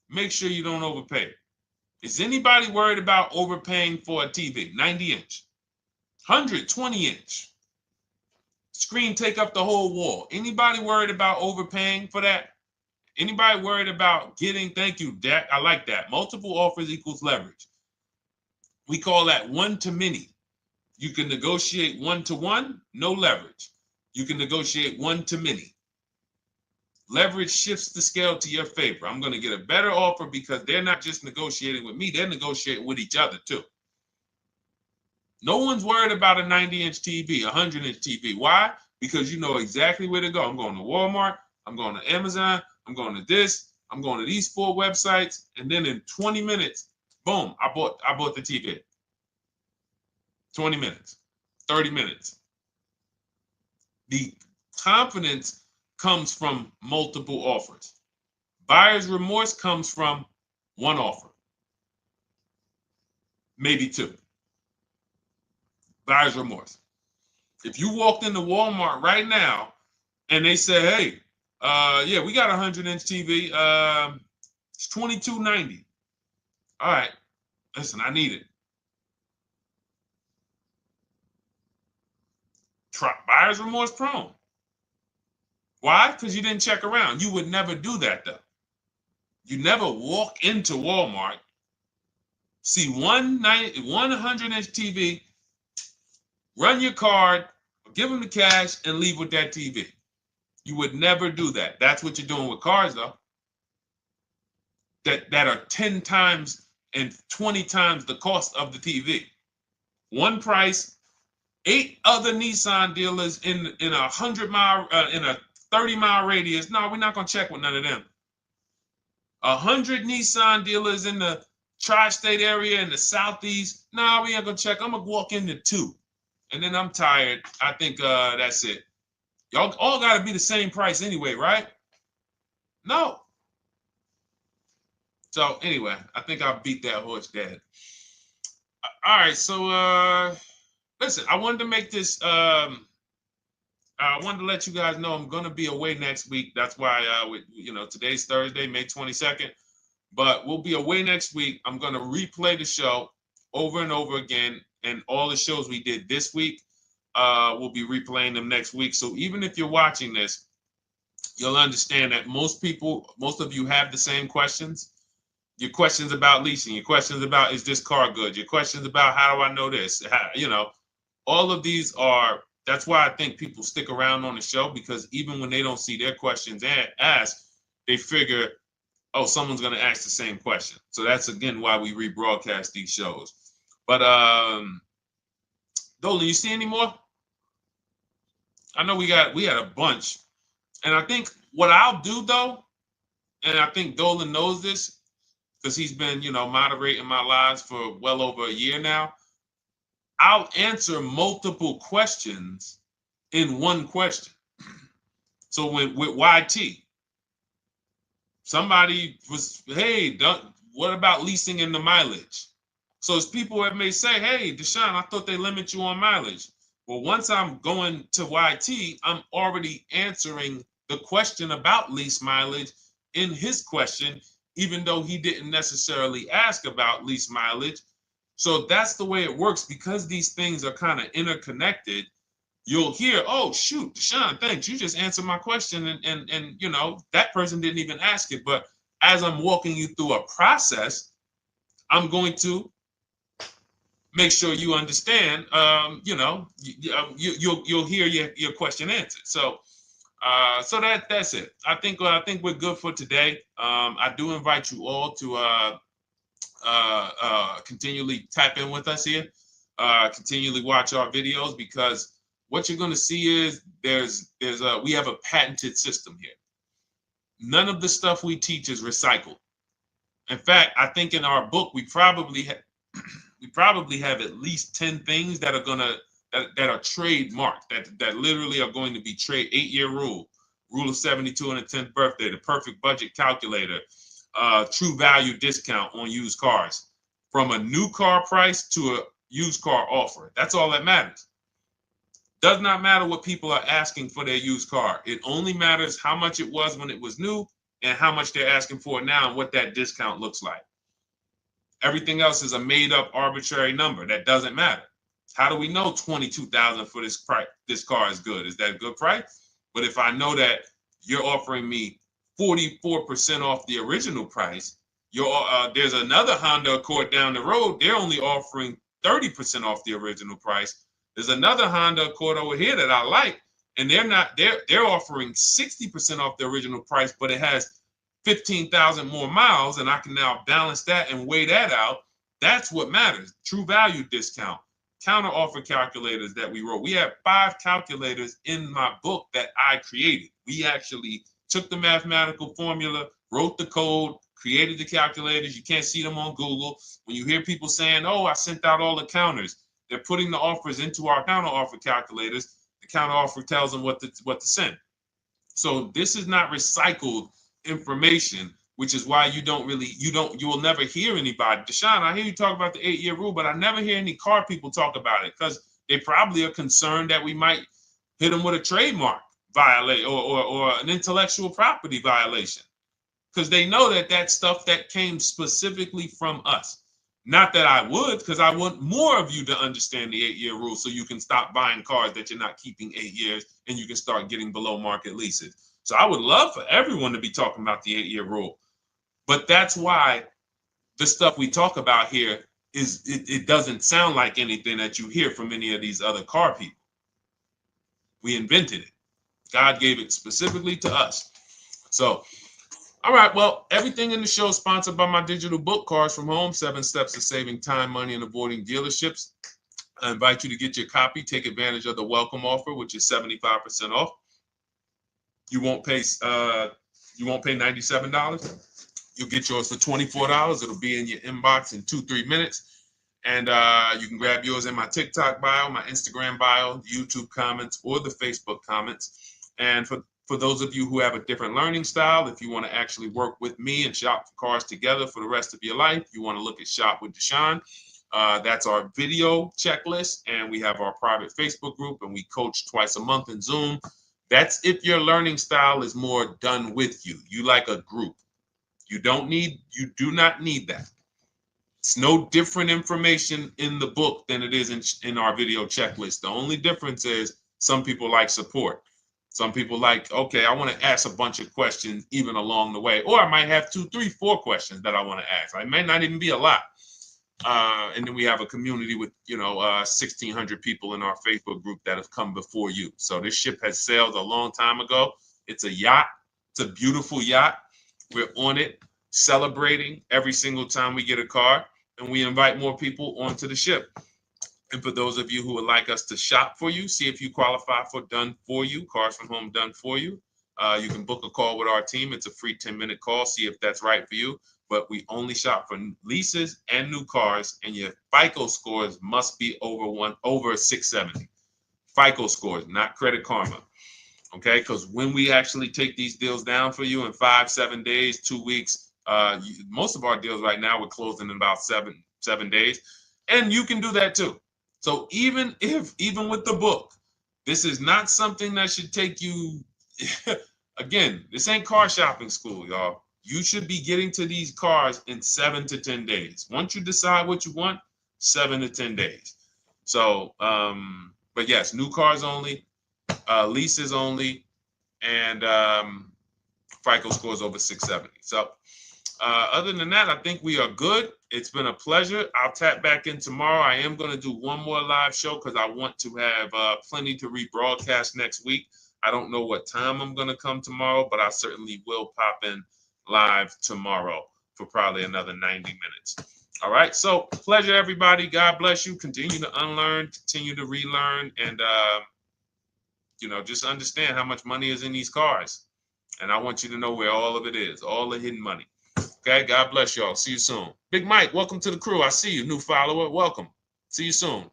make sure you don't overpay. Is anybody worried about overpaying for a TV? 90-inch, 120-inch. Screen take up the whole wall. Anybody worried about overpaying for that? Anybody worried about getting, thank you, Dak, I like that. Multiple offers equals leverage. We call that one-to-many. You can negotiate one-to-one, no leverage. You can negotiate one-to-many. Leverage shifts the scale to your favor. I'm going to get a better offer because they're not just negotiating with me, they're negotiating with each other too. No one's worried about a 90-inch TV, a 100-inch TV. Why? Because you know exactly where to go. I'm going to Walmart, I'm going to Amazon, I'm going to this, I'm going to these 4 websites, and then in 20 minutes, boom, I bought the TV. 20 minutes, 30 minutes. The confidence comes from multiple offers. Buyer's remorse comes from one offer, maybe 2. Buyer's remorse. If you walked into Walmart right now and they say, hey, yeah, we got a 100-inch TV. It's $22.90. All right, listen, I need it. Buyer's remorse prone. Why? Because you didn't check around. You would never do that, though. You never walk into Walmart, see one 100-inch TV, run your card, give them the cash, and leave with that TV. You would never do that. That's what you're doing with cars, though. That are 10 times and 20 times the cost of the TV. One price, 8 other Nissan dealers in a 100-mile, in a 30-mile radius. No, we're not gonna check with none of them. 100 Nissan dealers in the tri-state area in the southeast. No, we ain't gonna check. I'm gonna walk into 2, and then I'm tired. I think that's it. Y'all all gotta be the same price anyway, right? No. So anyway, I think I beat that horse dead. All right, so listen, I wanted to make this. I wanted to let you guys know I'm gonna be away next week. That's why, today's Thursday, May 22nd, but we'll be away next week. I'm gonna replay the show over and over again, and all the shows we did this week, we'll be replaying them next week. So even if you're watching this, you'll understand that most of you have the same questions. Your questions about leasing, your questions about, is this car good? Your questions about, how do I know this? All of these are, that's why I think people stick around on the show, because even when they don't see their questions asked, they figure, oh, someone's going to ask the same question. So that's, again, why we rebroadcast these shows. But Dolan, you see any more? I know we had a bunch. And I think what I'll do, though, and I think Dolan knows this because he's been, moderating my lives for well over a year now, I'll answer multiple questions in one question. So with YT, somebody was, hey, what about leasing in the mileage? So as people that may say, hey, Deshone, I thought they limit you on mileage. Well, once I'm going to YT, I'm already answering the question about lease mileage in his question, even though he didn't necessarily ask about lease mileage. So that's the way it works. Because these things are kind of interconnected, you'll hear, oh, shoot, Deshone, thanks. You just answered my question. And that person didn't even ask it. But as I'm walking you through a process, I'm going to make sure you understand, you'll hear your question answered. So that's it. I think we're good for today. I do invite you all to continually tap in with us here, continually watch our videos, because what you're going to see is we have a patented system here. None of the stuff we teach is recycled. In fact, I think in our book we probably have at least 10 things that are that are trademarked, that literally are going to be 8-year rule of 72 and the 10th birthday, the perfect budget calculator, true value discount on used cars, from a new car price to a used car offer. That's all that matters. Does not matter what people are asking for their used car. It only matters how much it was when it was new and how much they're asking for it now and what that discount looks like. Everything else is a made-up arbitrary number that doesn't matter. How do we know $22,000 for this price? This car is good. Is that a good price? But if I know that you're offering me 44% off the original price, there's another Honda Accord down the road. They're only offering 30% off the original price. There's another Honda Accord over here that I like, and they're offering 60% off the original price, but it has 15,000 more miles, and I can now balance that and weigh that out. That's what matters. True value discount, counter offer calculators that we wrote. We have 5 calculators in my book that I created. We actually took the mathematical formula, wrote the code, created the calculators. You can't see them on Google. When you hear people saying, oh, I sent out all the counters, they're putting the offers into our counter offer calculators. The counter offer tells them what to send. So this is not recycled information, which is why you will never hear anybody. Deshone, I hear you talk about the 8-year rule, but I never hear any car people talk about it, because they probably are concerned that we might hit them with a trademark violation or an intellectual property violation, because they know that that's stuff that came specifically from us. Not that I would, because I want more of you to understand the 8-year rule, so you can stop buying cars that you're not keeping 8 years and you can start getting below market leases. So I would love for everyone to be talking about the 8-year rule. But that's why the stuff we talk about here it doesn't sound like anything that you hear from any of these other car people. We invented it. God gave it specifically to us. So, all right, well, everything in the show is sponsored by my digital book, Cars from Home, 7 Steps to Saving Time, Money, and Avoiding Dealerships. I invite you to get your copy. Take advantage of the welcome offer, which is 75% off. You won't pay $97. You'll get yours for $24. It'll be in your inbox in 2-3 minutes. And you can grab yours in my TikTok bio, my Instagram bio, the YouTube comments, or the Facebook comments. And for those of you who have a different learning style, if you want to actually work with me and shop for cars together for the rest of your life, you want to look at Shop with Deshone. That's our video checklist. And we have our private Facebook group, and we coach twice a month in Zoom. That's if your learning style is more done with you. You like a group. You do not need that. It's no different information in the book than it is in our video checklist. The only difference is some people like support. Some people like, okay, I want to ask a bunch of questions even along the way, or I might have 2, 3, 4 questions that I want to ask. It may not even be a lot. And then we have a community with 1,600 people in our Facebook group that have come before you. So this ship has sailed a long time ago. It's a yacht. It's a beautiful yacht. We're on it, celebrating every single time we get a car, and we invite more people onto the ship. And for those of you who would like us to shop for you, see if you qualify for done for you, cars from home done for you. You can book a call with our team. It's a free 10-minute call. See if that's right for you. But we only shop for leases and new cars, and your FICO scores must be over 670. FICO scores, not Credit Karma. Okay, because when we actually take these deals down for you in 5, 7 days, 2 weeks, most of our deals right now we're closing in about seven days, and you can do that too. So even with the book, this is not something that should take you. Again, this ain't car shopping school, y'all. You should be getting to these cars in 7 to 10 days. Once you decide what you want, 7 to 10 days. So, but yes, new cars only, leases only, and FICO scores over 670. So other than that, I think we are good. It's been a pleasure. I'll tap back in tomorrow. I am going to do one more live show because I want to have plenty to rebroadcast next week. I don't know what time I'm going to come tomorrow, but I certainly will pop in live tomorrow for probably another 90 minutes. All right. So pleasure, everybody. God bless you. Continue to unlearn, continue to relearn, and just understand how much money is in these cars. And I want you to know where all of it is, all the hidden money. Okay, God bless y'all. See you soon. Big Mike, welcome to the crew. I see you, new follower. Welcome. See you soon.